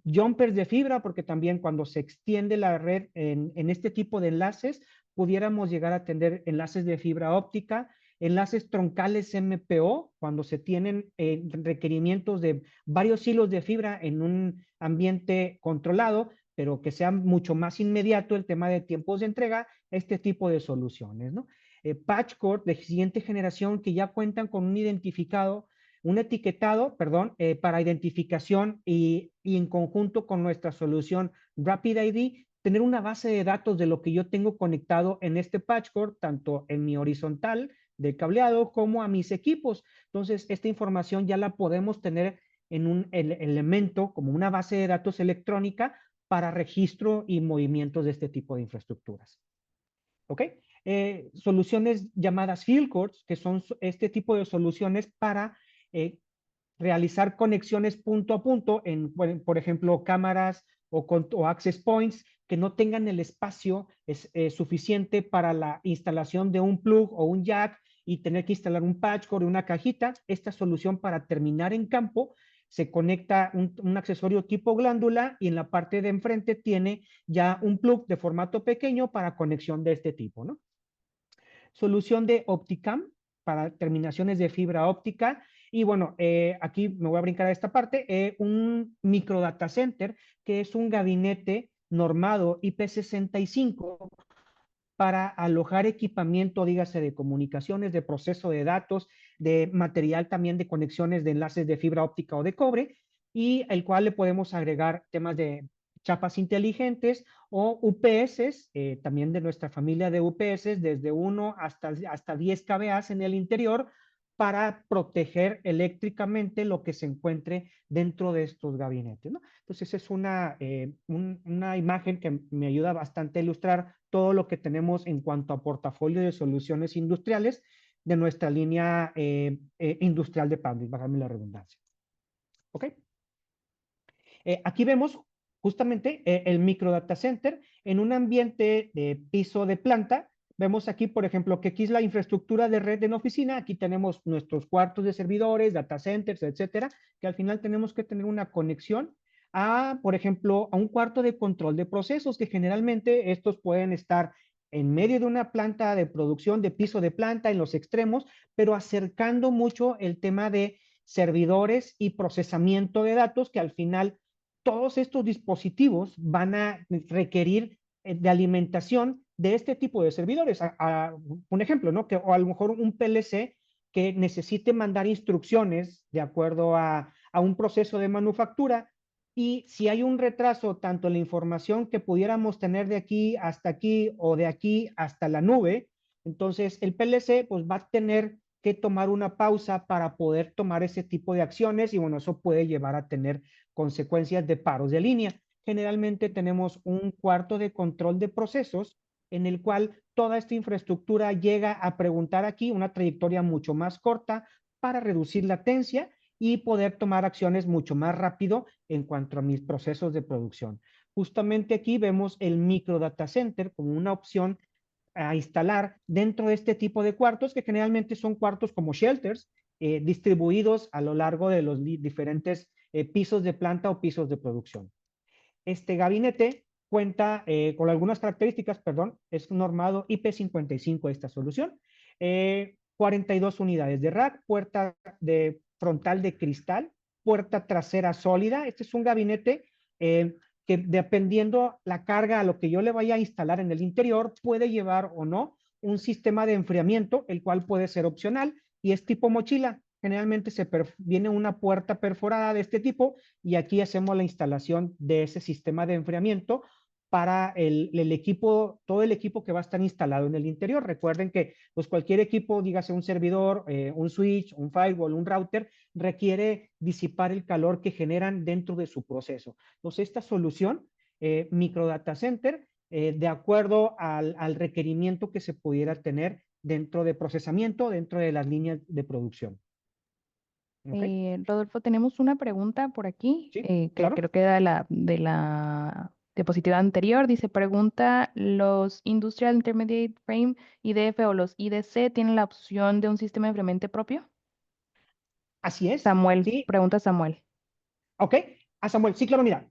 jumpers de fibra, porque también cuando se extiende la red en este tipo de enlaces, pudiéramos llegar a tener enlaces de fibra óptica, enlaces troncales MPO, cuando se tienen requerimientos de varios hilos de fibra en un ambiente controlado, pero que sea mucho más inmediato el tema de tiempos de entrega, este tipo de soluciones, ¿no? Patch cord de siguiente generación que ya cuentan con un identificado, un etiquetado, perdón, para identificación y en conjunto con nuestra solución Rapid ID, tener una base de datos de lo que yo tengo conectado en este patch cord, tanto en mi horizontal del cableado como a mis equipos. Entonces, esta información ya la podemos tener en un elemento como una base de datos electrónica para registro y movimientos de este tipo de infraestructuras. ¿Ok? Soluciones llamadas field cords, que son este tipo de soluciones para realizar conexiones punto a punto en, por ejemplo, cámaras o access points que no tengan el espacio suficiente para la instalación de un plug o un jack y tener que instalar un patch cord y una cajita. Esta solución para terminar en campo se conecta un accesorio tipo glándula y en la parte de enfrente tiene ya un plug de formato pequeño para conexión de este tipo, ¿no? Solución de Opticam para terminaciones de fibra óptica. Y bueno, aquí me voy a brincar a esta parte, un microdata center, que es un gabinete normado IP65 para alojar equipamiento, dígase, de comunicaciones, de proceso de datos, de material también de conexiones de enlaces de fibra óptica o de cobre, y el cual le podemos agregar temas de chapas inteligentes o UPS, también de nuestra familia de UPS, desde 1 hasta 10 kVA en el interior, para proteger eléctricamente lo que se encuentre dentro de estos gabinetes, ¿no? Entonces es una imagen que me ayuda bastante a ilustrar todo lo que tenemos en cuanto a portafolio de soluciones industriales de nuestra línea industrial de Panduit, bájame la redundancia. ¿Ok? Aquí vemos justamente el microdata center en un ambiente de piso de planta. Vemos aquí, por ejemplo, que aquí es la infraestructura de red en oficina. Aquí tenemos nuestros cuartos de servidores, data centers, etcétera, que al final tenemos que tener una conexión a, por ejemplo, a un cuarto de control de procesos, que generalmente estos pueden estar en medio de una planta de producción de piso de planta en los extremos, pero acercando mucho el tema de servidores y procesamiento de datos, que al final todos estos dispositivos van a requerir de alimentación de este tipo de servidores. Un ejemplo, ¿no? O a lo mejor un PLC que necesite mandar instrucciones de acuerdo a un proceso de manufactura, y si hay un retraso tanto en la información que pudiéramos tener de aquí o de aquí hasta la nube, entonces el PLC pues va a tener que tomar una pausa para poder tomar ese tipo de acciones, y bueno, eso puede llevar a tener consecuencias de paros de línea. Generalmente tenemos un cuarto de control de procesos en el cual toda esta infraestructura llega a preguntar aquí una trayectoria mucho más corta para reducir latencia y poder tomar acciones mucho más rápido en cuanto a mis procesos de producción. Justamente aquí vemos el micro data center como una opción a instalar dentro de este tipo de cuartos, que generalmente son cuartos como shelters, distribuidos a lo largo de los diferentes pisos de planta o pisos de producción. Este gabinete cuenta con algunas características, perdón, es normado IP55 esta solución, 42 unidades de rack, puerta de frontal de cristal, puerta trasera sólida. Este es un gabinete que, dependiendo la carga a lo que yo le vaya a instalar en el interior, puede llevar o no un sistema de enfriamiento, el cual puede ser opcional y es tipo mochila. Generalmente viene una puerta perforada de este tipo, y aquí hacemos la instalación de ese sistema de enfriamiento para el equipo, todo el equipo que va a estar instalado en el interior. Recuerden que pues cualquier equipo, dígase un servidor, un switch, un firewall, un router, requiere disipar el calor que generan dentro de su proceso. Entonces, esta solución, microdata center, de acuerdo al requerimiento que se pudiera tener dentro de procesamiento, dentro de las líneas de producción. ¿Okay? Rodolfo, tenemos una pregunta por aquí, Sí, que claro. creo que era de la diapositiva anterior. Dice, pregunta, ¿los Industrial Intermediate Frame IDF o los IDC tienen la opción de un sistema de enfriamiento propio? Así es. Samuel, Sí, pregunta Samuel. ok. A Samuel, sí, claro, mira,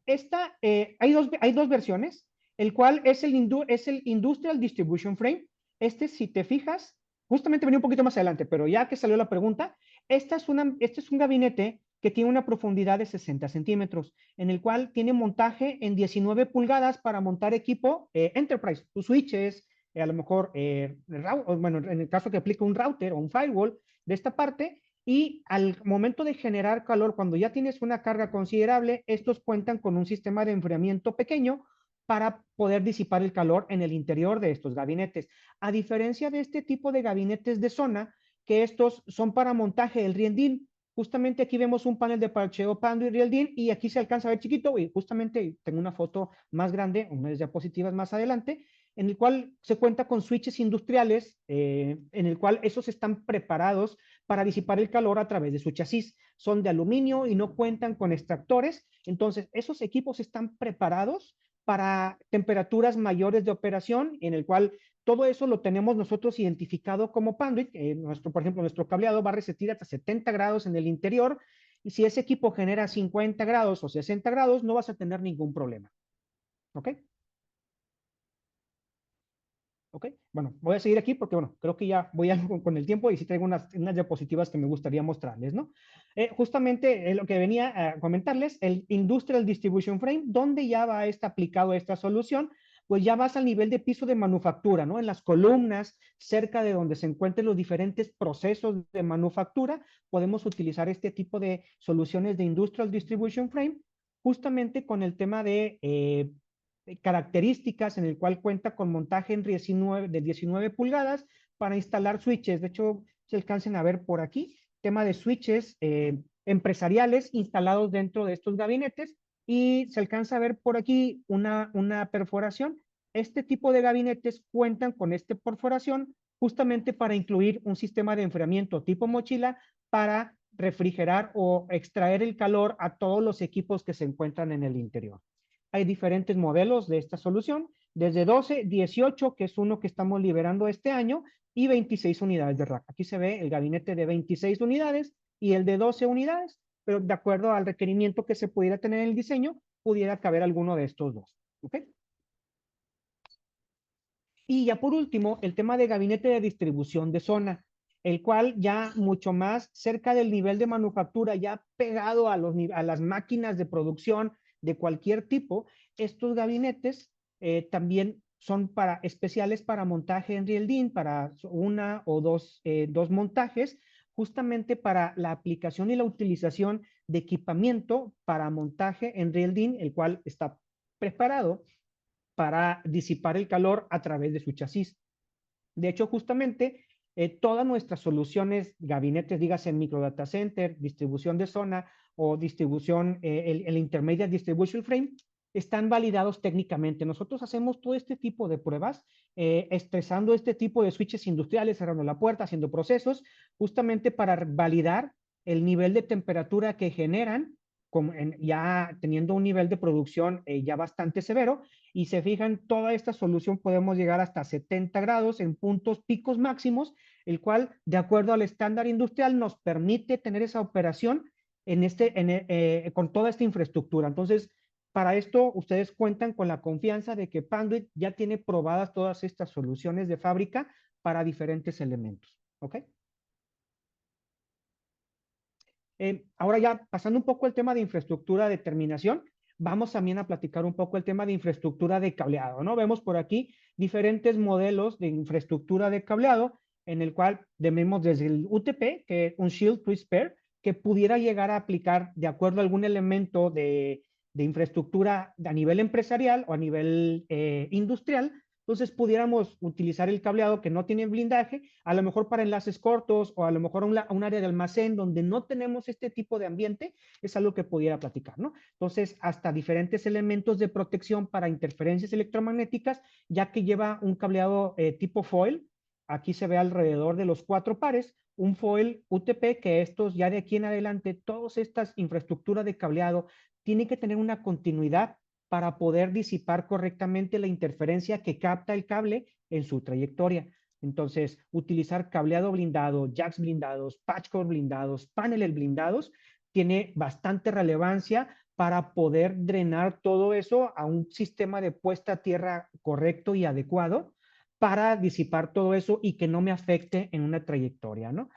hay dos versiones, el cual es es el Industrial Distribution Frame. Si te fijas, justamente venía un poquito más adelante, pero ya que salió la pregunta, este es un gabinete que tiene una profundidad de 60 centímetros, en el cual tiene montaje en 19 pulgadas para montar equipo Enterprise, tus switches, a lo mejor, bueno, en el caso que aplique un router o un firewall de esta parte, y al momento de generar calor, cuando ya tienes una carga considerable, estos cuentan con un sistema de enfriamiento pequeño para poder disipar el calor en el interior de estos gabinetes. A diferencia de este tipo de gabinetes de zona, que estos son para montaje del Riendin. Justamente aquí vemos un panel de parcheo Panduit Riendin, y aquí se alcanza a ver chiquito, y justamente tengo una foto más grande, unas diapositivas más adelante, en el cual se cuenta con switches industriales, en el cual esos están preparados para disipar el calor a través de su chasis. Son de aluminio y no cuentan con extractores. Entonces, esos equipos están preparados para temperaturas mayores de operación, en el cual todo eso lo tenemos nosotros identificado como Panduit. Por ejemplo, nuestro cableado va a resetir hasta 70 grados en el interior, y si ese equipo genera 50 grados o 60 grados, no vas a tener ningún problema. ¿Ok? ¿Ok? Bueno, voy a seguir aquí porque, bueno, creo que ya voy algo con el tiempo y sí traigo unas diapositivas que me gustaría mostrarles, ¿no? Justamente lo que venía a comentarles, el Industrial Distribution Frame, donde ya va aplicado esta solución, pues ya vas al nivel de piso de manufactura, ¿no? En las columnas, cerca de donde se encuentren los diferentes procesos de manufactura, podemos utilizar este tipo de soluciones de Industrial Distribution Frame, justamente con el tema de características en el cual cuenta con montaje en 19, de 19 pulgadas para instalar switches. De hecho, se alcancen a ver por aquí, tema de switches empresariales instalados dentro de estos gabinetes y se alcanza a ver por aquí una perforación. Este tipo de gabinetes cuentan con esta perforación justamente para incluir un sistema de enfriamiento tipo mochila para refrigerar o extraer el calor a todos los equipos que se encuentran en el interior. Hay diferentes modelos de esta solución, desde 12, 18, que es uno que estamos liberando este año, y 26 unidades de rack. Aquí se ve el gabinete de 26 unidades y el de 12 unidades, pero de acuerdo al requerimiento que se pudiera tener en el diseño, pudiera caber alguno de estos dos. ¿Ok? Y ya por último, el tema de gabinete de distribución de zona, el cual ya mucho más cerca del nivel de manufactura, ya pegado a las máquinas de producción de cualquier tipo, estos gabinetes también son especiales para montaje en RealDyn, para una o dos montajes, justamente para la aplicación y la utilización de equipamiento para montaje en RealDyn, el cual está preparado para disipar el calor a través de su chasis. De hecho, justamente todas nuestras soluciones, gabinetes, dígase micro data center, distribución de zona o distribución, el Intermediate Distribution Frame, están validados técnicamente. Nosotros hacemos todo este tipo de pruebas, estresando este tipo de switches industriales, cerrando la puerta, haciendo procesos, justamente para validar el nivel de temperatura que generan, ya teniendo un nivel de producción ya bastante severo, y se fijan, toda esta solución podemos llegar hasta 70 grados en puntos picos máximos, el cual, de acuerdo al estándar industrial, nos permite tener esa operación con toda esta infraestructura. Entonces, para esto, ustedes cuentan con la confianza de que Panduit ya tiene probadas todas estas soluciones de fábrica para diferentes elementos. ¿Ok? Ahora ya pasando un poco el tema de infraestructura de terminación, vamos también a platicar un poco el tema de infraestructura de cableado, ¿no? Vemos por aquí diferentes modelos de infraestructura de cableado, en el cual vemos desde el UTP, que es un Shield Twist Pair, que pudiera llegar a aplicar de acuerdo a algún elemento de infraestructura a nivel empresarial o a nivel industrial. Entonces pudiéramos utilizar el cableado que no tiene blindaje, a lo mejor para enlaces cortos o a lo mejor un área de almacén donde no tenemos este tipo de ambiente, es algo que pudiera platicar, ¿no? Entonces, hasta diferentes elementos de protección para interferencias electromagnéticas, ya que lleva un cableado tipo foil, aquí se ve alrededor de los 4 pares, un foil UTP, que estos ya de aquí en adelante, todas estas infraestructuras de cableado tienen que tener una continuidad para poder disipar correctamente la interferencia que capta el cable en su trayectoria. Entonces, utilizar cableado blindado, jacks blindados, patchcore blindados, paneles blindados, tiene bastante relevancia para poder drenar todo eso a un sistema de puesta a tierra correcto y adecuado para disipar todo eso y que no me afecte en una trayectoria, ¿no?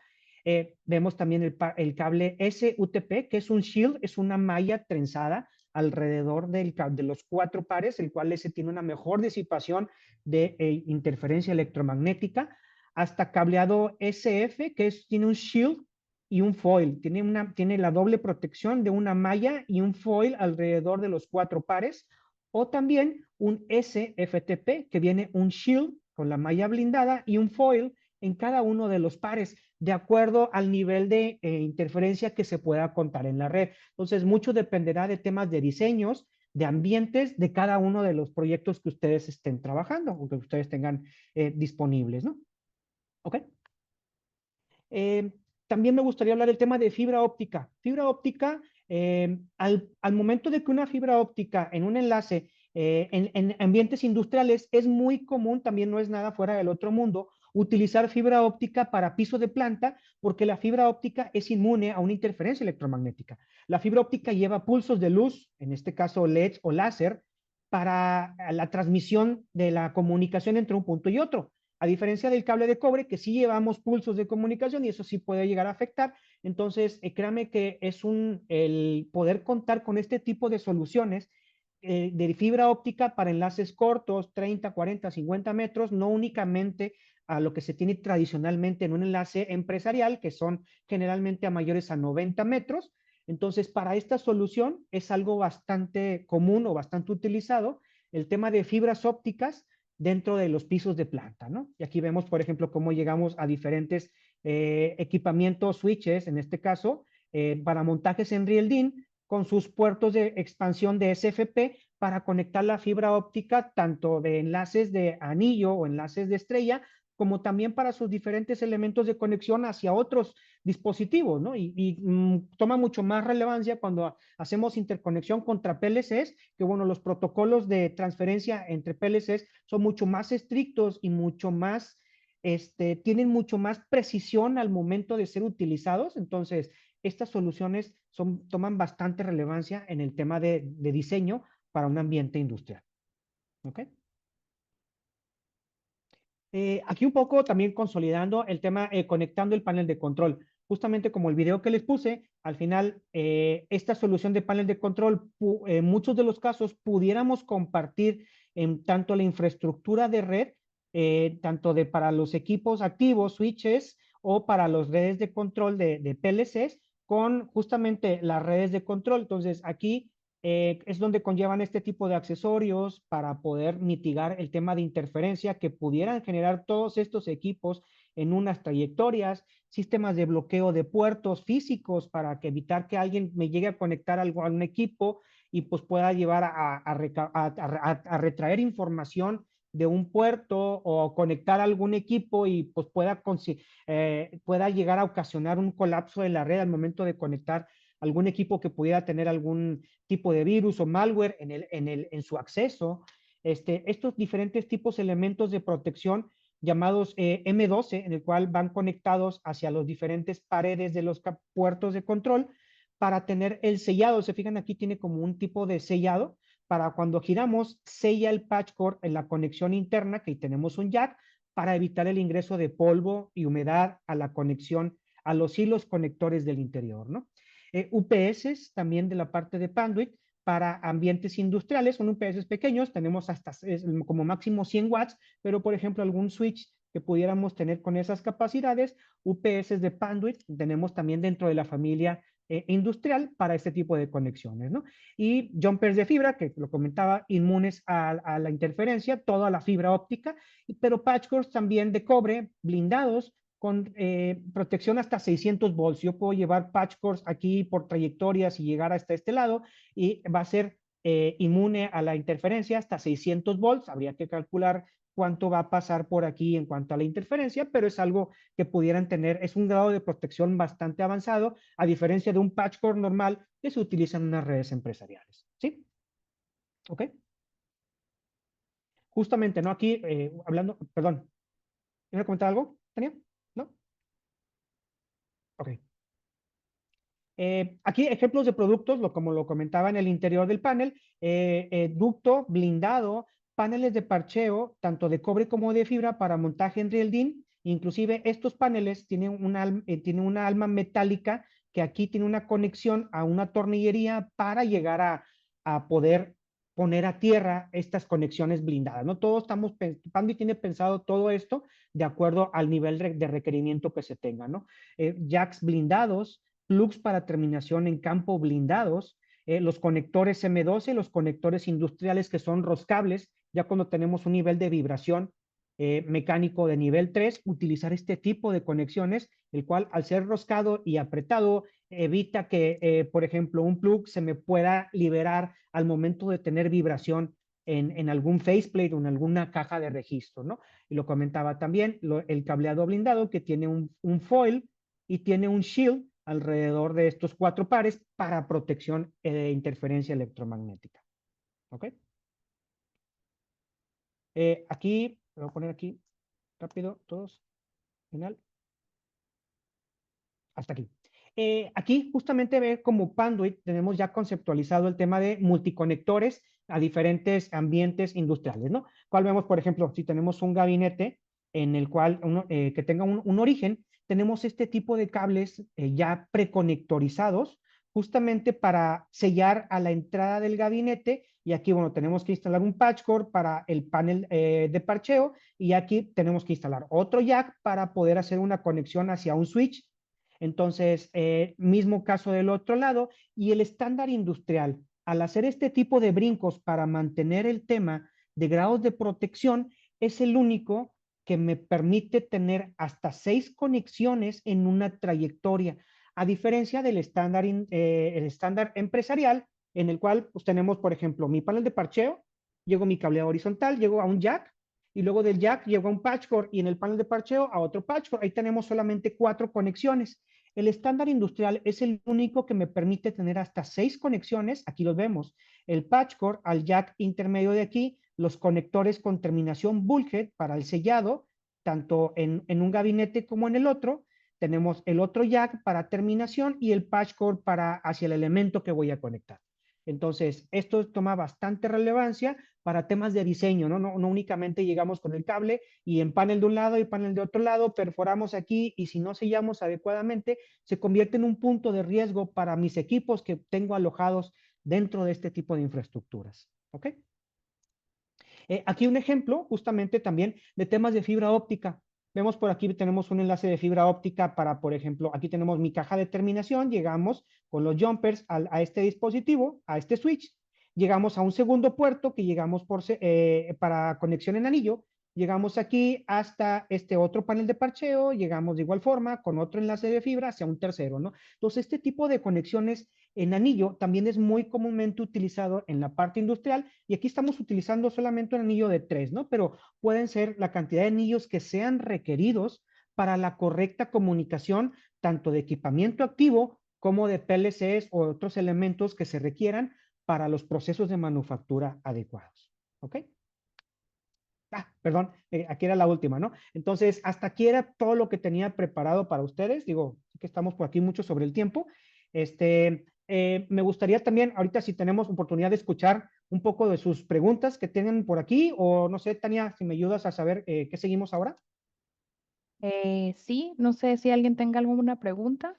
Vemos también el cable SUTP, que es un shield, es una malla trenzada alrededor de los 4 pares, el cual ese tiene una mejor disipación de interferencia electromagnética, hasta cableado SF, que tiene un shield y un foil, tiene la doble protección de una malla y un foil alrededor de los 4 pares, o también un SFTP, que viene un shield con la malla blindada y un foil en cada uno de los pares, de acuerdo al nivel de interferencia que se pueda contar en la red. Entonces, mucho dependerá de temas de diseños, de ambientes, de cada uno de los proyectos que ustedes estén trabajando o que ustedes tengan disponibles, ¿no? ¿Ok? Eh, También me gustaría hablar del tema de fibra óptica. Fibra óptica, al momento de que una fibra óptica en un enlace en ambientes industriales es muy común, también no es nada fuera del otro mundo, utilizar fibra óptica para piso de planta porque la fibra óptica es inmune a una interferencia electromagnética. La fibra óptica lleva pulsos de luz, en este caso LEDs o láser, para la transmisión de la comunicación entre un punto y otro. A diferencia del cable de cobre, que sí llevamos pulsos de comunicación y eso sí puede llegar a afectar. Entonces, créame que es el poder contar con este tipo de soluciones de fibra óptica para enlaces cortos, 30, 40, 50 metros, no únicamente a lo que se tiene tradicionalmente en un enlace empresarial, que son generalmente a mayores a 90 metros. Entonces, para esta solución es algo bastante común o bastante utilizado el tema de fibras ópticas dentro de los pisos de planta, ¿no? Y aquí vemos, por ejemplo, cómo llegamos a diferentes equipamientos, switches, en este caso, para montajes en Real-DIN, con sus puertos de expansión de SFP para conectar la fibra óptica tanto de enlaces de anillo o enlaces de estrella, como también para sus diferentes elementos de conexión hacia otros dispositivos, ¿no? Toma mucho más relevancia cuando hacemos interconexión contra PLCs, que bueno, los protocolos de transferencia entre PLCs son mucho más estrictos y mucho más, tienen mucho más precisión al momento de ser utilizados. Entonces, estas soluciones toman bastante relevancia en el tema de diseño para un ambiente industrial. ¿Ok? Aquí un poco también consolidando el tema, conectando el panel de control. Justamente como el video que les puse, al final, esta solución de panel de control, en muchos de los casos, pudiéramos compartir en tanto la infraestructura de red, tanto para los equipos activos, switches, o para las redes de control de PLCs, con justamente las redes de control. Entonces, aquí es donde conllevan este tipo de accesorios para poder mitigar el tema de interferencia que pudieran generar todos estos equipos en unas trayectorias, sistemas de bloqueo de puertos físicos para que evitar que alguien me llegue a conectar algo a un equipo y pues pueda llevar a retraer información de un puerto o conectar algún equipo y pues pueda llegar a ocasionar un colapso de la red al momento de conectar algún equipo que pudiera tener algún tipo de virus o malware en su acceso. Estos diferentes tipos, elementos de protección llamados M12, en el cual van conectados hacia los diferentes paredes de los puertos de control para tener el sellado. Se fijan, aquí tiene como un tipo de sellado para cuando giramos, sella el patch cord en la conexión interna, que tenemos un jack, para evitar el ingreso de polvo y humedad a la conexión, a los hilos conectores del interior, ¿no? UPS también de la parte de Panduit para ambientes industriales, son UPS pequeños, tenemos hasta como máximo 100 watts, pero por ejemplo algún switch que pudiéramos tener con esas capacidades, UPS de Panduit tenemos también dentro de la familia industrial para este tipo de conexiones, ¿no? Y jumpers de fibra, que lo comentaba, inmunes a la interferencia, toda la fibra óptica, pero patchcords también de cobre, blindados, con protección hasta 600 volts. Yo puedo llevar patchcords aquí por trayectorias y llegar hasta este lado y va a ser inmune a la interferencia hasta 600 volts. Habría que calcular cuánto va a pasar por aquí en cuanto a la interferencia, pero es algo que pudieran tener, es un grado de protección bastante avanzado, a diferencia de un patchcord normal que se utiliza en unas redes empresariales. ¿Sí? ¿Ok? Justamente, ¿no? Aquí, hablando, perdón, ¿iba a comentar algo, Tania? ¿No? Ok. Aquí ejemplos de productos, como lo comentaba en el interior del panel, ducto blindado, paneles de parcheo, tanto de cobre como de fibra para montaje en Real-DIN. Inclusive estos paneles tienen una alma metálica que aquí tiene una conexión a una tornillería para llegar a poder poner a tierra estas conexiones blindadas, ¿no? Todos estamos pensando y tiene pensado todo esto de acuerdo al nivel de requerimiento que se tenga, ¿no? Jacks blindados, plugs para terminación en campo blindados, los conectores M12, los conectores industriales que son roscables, ya cuando tenemos un nivel de vibración mecánico de nivel 3, utilizar este tipo de conexiones, el cual al ser roscado y apretado evita que, por ejemplo, un plug se me pueda liberar al momento de tener vibración en algún faceplate o en alguna caja de registro, ¿no? Y lo comentaba también, el cableado blindado que tiene un foil y tiene un shield alrededor de estos 4 pares para protección de interferencia electromagnética. ¿Ok? Aquí, voy a poner aquí rápido, todos, final, hasta aquí. aquí justamente ve como Panduit tenemos ya conceptualizado el tema de multiconectores a diferentes ambientes industriales, ¿no? ¿Cuál vemos, por ejemplo, si tenemos un gabinete en el cual que tenga un origen, tenemos este tipo de cables ya preconectorizados justamente para sellar a la entrada del gabinete y aquí, bueno, tenemos que instalar un patch cord para el panel de parcheo y aquí tenemos que instalar otro jack para poder hacer una conexión hacia un switch. Entonces, mismo caso del otro lado y el estándar industrial, al hacer este tipo de brincos para mantener el tema de grados de protección, es el único que me permite tener hasta 6 conexiones en una trayectoria, a diferencia del estándar, el estándar empresarial, en el cual pues, tenemos, por ejemplo, mi panel de parcheo, llego mi cableado horizontal, llego a un jack, y luego del jack llego a un patch cord, y en el panel de parcheo a otro patch cord. Ahí tenemos solamente 4 conexiones. El estándar industrial es el único que me permite tener hasta 6 conexiones, aquí los vemos, el patch cord al jack intermedio de aquí, los conectores con terminación bulkhead para el sellado, tanto en un gabinete como en el otro, tenemos el otro jack para terminación y el patch cord para hacia el elemento que voy a conectar. Entonces, esto toma bastante relevancia para temas de diseño, ¿no? No únicamente llegamos con el cable y en panel de un lado y panel de otro lado, perforamos aquí y si no sellamos adecuadamente, se convierte en un punto de riesgo para mis equipos que tengo alojados dentro de este tipo de infraestructuras. ¿Ok? Aquí un ejemplo justamente también de temas de fibra óptica. Vemos por aquí, tenemos un enlace de fibra óptica para, por ejemplo, aquí tenemos mi caja de terminación, llegamos con los jumpers a este dispositivo, a este switch, llegamos a un segundo puerto que llegamos para conexión en anillo, llegamos aquí hasta este otro panel de parcheo, llegamos de igual forma con otro enlace de fibra hacia un tercero, ¿no? Entonces, este tipo de conexiones en anillo también es muy comúnmente utilizado en la parte industrial y aquí estamos utilizando solamente un anillo de 3, ¿no? Pero pueden ser la cantidad de anillos que sean requeridos para la correcta comunicación tanto de equipamiento activo como de PLCs o otros elementos que se requieran para los procesos de manufactura adecuados. ¿Ok? Perdón, aquí era la última, ¿no? Entonces, hasta aquí era todo lo que tenía preparado para ustedes. Digo, sí que estamos por aquí mucho sobre el tiempo. Me gustaría también, ahorita si tenemos oportunidad de escuchar un poco de sus preguntas que tienen por aquí, o no sé, Tania, si me ayudas a saber qué seguimos ahora. Sí, no sé si alguien tenga alguna pregunta.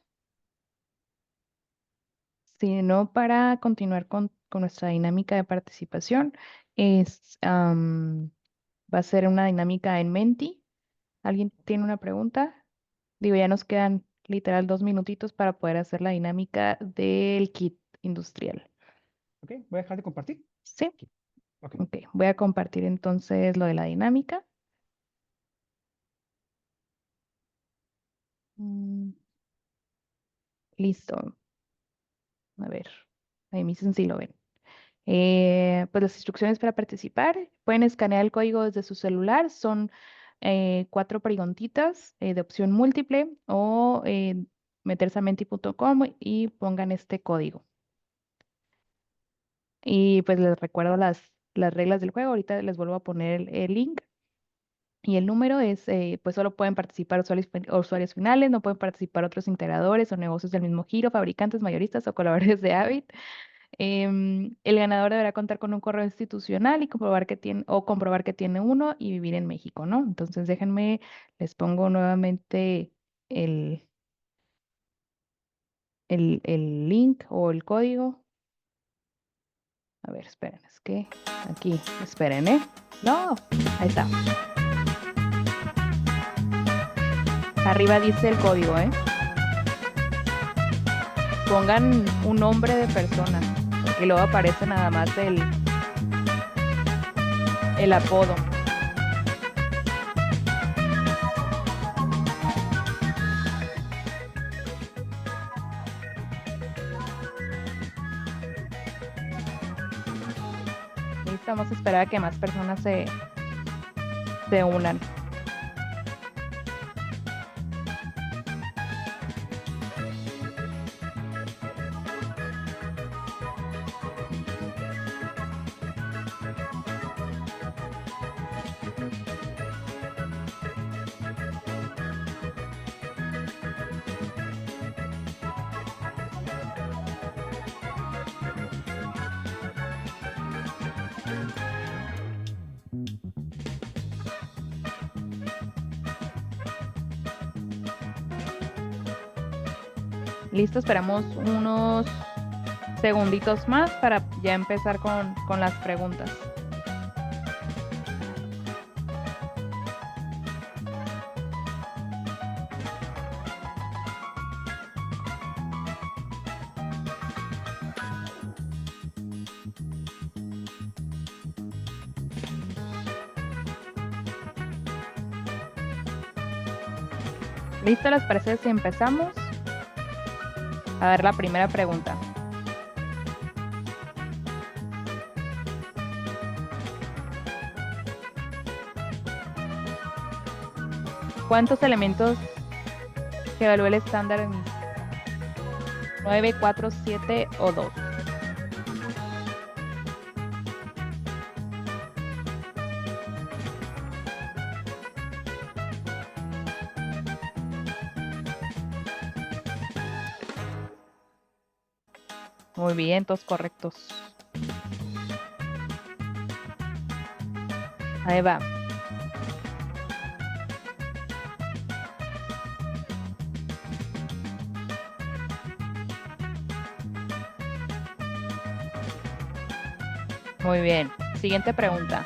Si no, para continuar con nuestra dinámica de participación, va a ser una dinámica en Menti. ¿Alguien tiene una pregunta? Digo, ya nos quedan literal 2 minutitos para poder hacer la dinámica del kit industrial. Ok, voy a dejar de compartir. Sí, Ok. ok. Voy a compartir entonces lo de la dinámica. Mm, listo. A ver, ahí me dicen si lo ven. Pues las instrucciones para participar, pueden escanear el código desde su celular, son 4 preguntitas de opción múltiple o meterse a menti.com y pongan este código. Y pues les recuerdo las reglas del juego, ahorita les vuelvo a poner el link. Y el número es, pues solo pueden participar usuarios finales, no pueden participar otros integradores o negocios del mismo giro, fabricantes, mayoristas o colaboradores de Avid. El ganador deberá contar con un correo institucional y comprobar que tiene uno y vivir en México, ¿no? Entonces déjenme, les pongo nuevamente el, el link o el código. A ver, esperen, es que aquí, esperen, ¿eh? No, ahí está. Arriba dice el código, ¿eh? Pongan un nombre de persona, porque luego aparece nada más el apodo. Vamos a esperar a que más personas se unan. Listo, esperamos unos segunditos más para ya empezar con las preguntas. ¿Listo? ¿Les parece si empezamos? A ver la primera pregunta. ¿Cuántos elementos que evalúa el estándar en 9, 4, 7 o 2? Muy bien, todos correctos. Ahí va. Muy bien. Siguiente pregunta.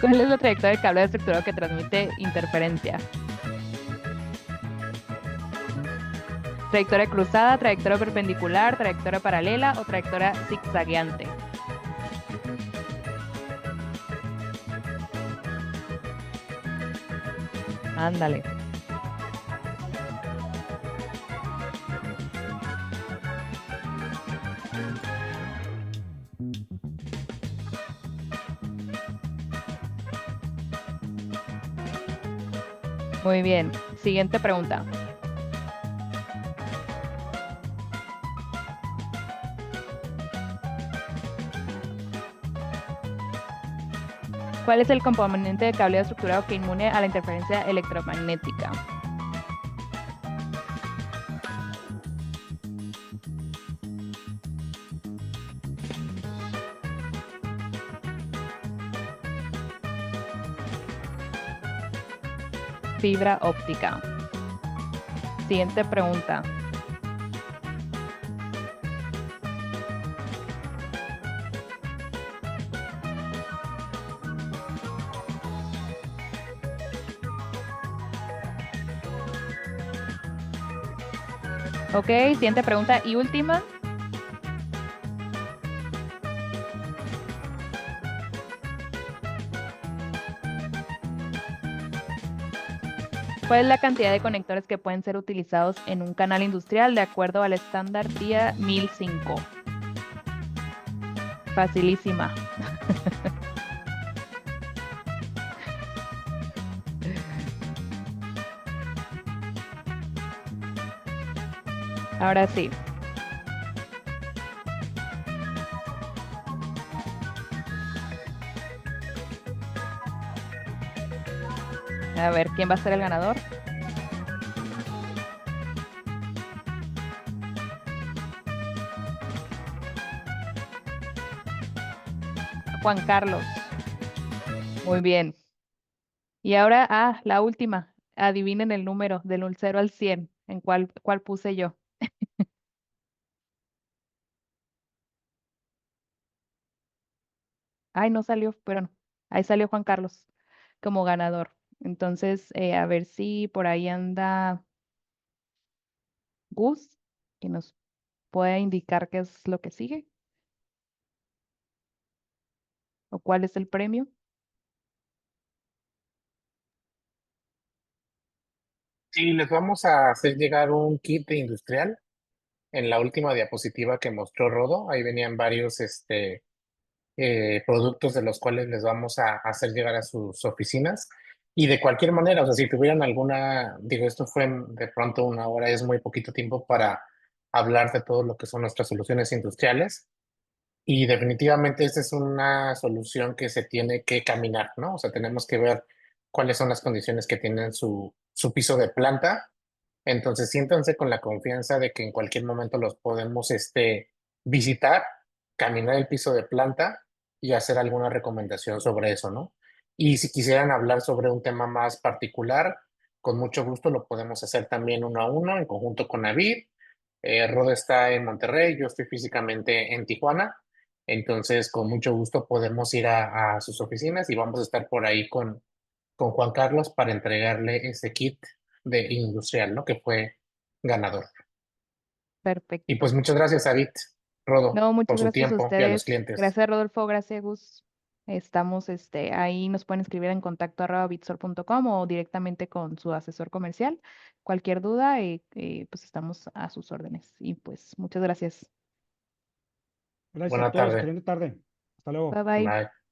¿Cuál es la trayectoria del cable estructurado que transmite interferencia? ¿Trayectoria cruzada, trayectoria perpendicular, trayectoria paralela o trayectoria zigzagueante? Ándale. Muy bien. Siguiente pregunta. ¿Cuál es el componente de cableado estructurado que inmune a la interferencia electromagnética? Fibra óptica. Siguiente pregunta. Ok, siguiente pregunta y última. ¿Cuál es la cantidad de conectores que pueden ser utilizados en un canal industrial de acuerdo al estándar DIA 1005? Facilísima. Ahora sí. A ver, ¿quién va a ser el ganador? Juan Carlos. Muy bien. Y ahora, la última. Adivinen el número del 0 al 100. ¿En cuál puse yo? Ay, no salió, pero no. Ahí salió Juan Carlos como ganador. Entonces, a ver si por ahí anda Gus, que nos pueda indicar qué es lo que sigue o cuál es el premio. Sí, les vamos a hacer llegar un kit de industrial. En la última diapositiva que mostró Rodo, ahí venían varios productos de los cuales les vamos a hacer llegar a sus oficinas. Y de cualquier manera, o sea, si tuvieran alguna, digo, esto fue de pronto una hora, es muy poquito tiempo para hablar de todo lo que son nuestras soluciones industriales. Y definitivamente esta es una solución que se tiene que caminar, ¿no? O sea, tenemos que ver cuáles son las condiciones que tienen su piso de planta Entonces, siéntanse con la confianza de que en cualquier momento los podemos visitar, caminar el piso de planta y hacer alguna recomendación sobre eso, ¿no? Y si quisieran hablar sobre un tema más particular, con mucho gusto lo podemos hacer también uno a uno, en conjunto con Navid. Rod está en Monterrey, yo estoy físicamente en Tijuana. Entonces, con mucho gusto podemos ir a sus oficinas y vamos a estar por ahí con Juan Carlos para entregarle ese kit de industrial, ¿no? Que fue ganador. Y pues Perfecto. muchas gracias, David, Rodo, No, por muchas su gracias a tiempo y a los ustedes. clientes. Gracias, Rodolfo. Gracias, Gus. Estamos, ahí nos pueden escribir en contacto@bitsol.com o directamente con su asesor comercial. Cualquier duda, pues estamos a sus órdenes. Y pues, muchas gracias. Gracias a Buena todos, tarde. excelente tarde. Hasta Bye luego. bye. Bye.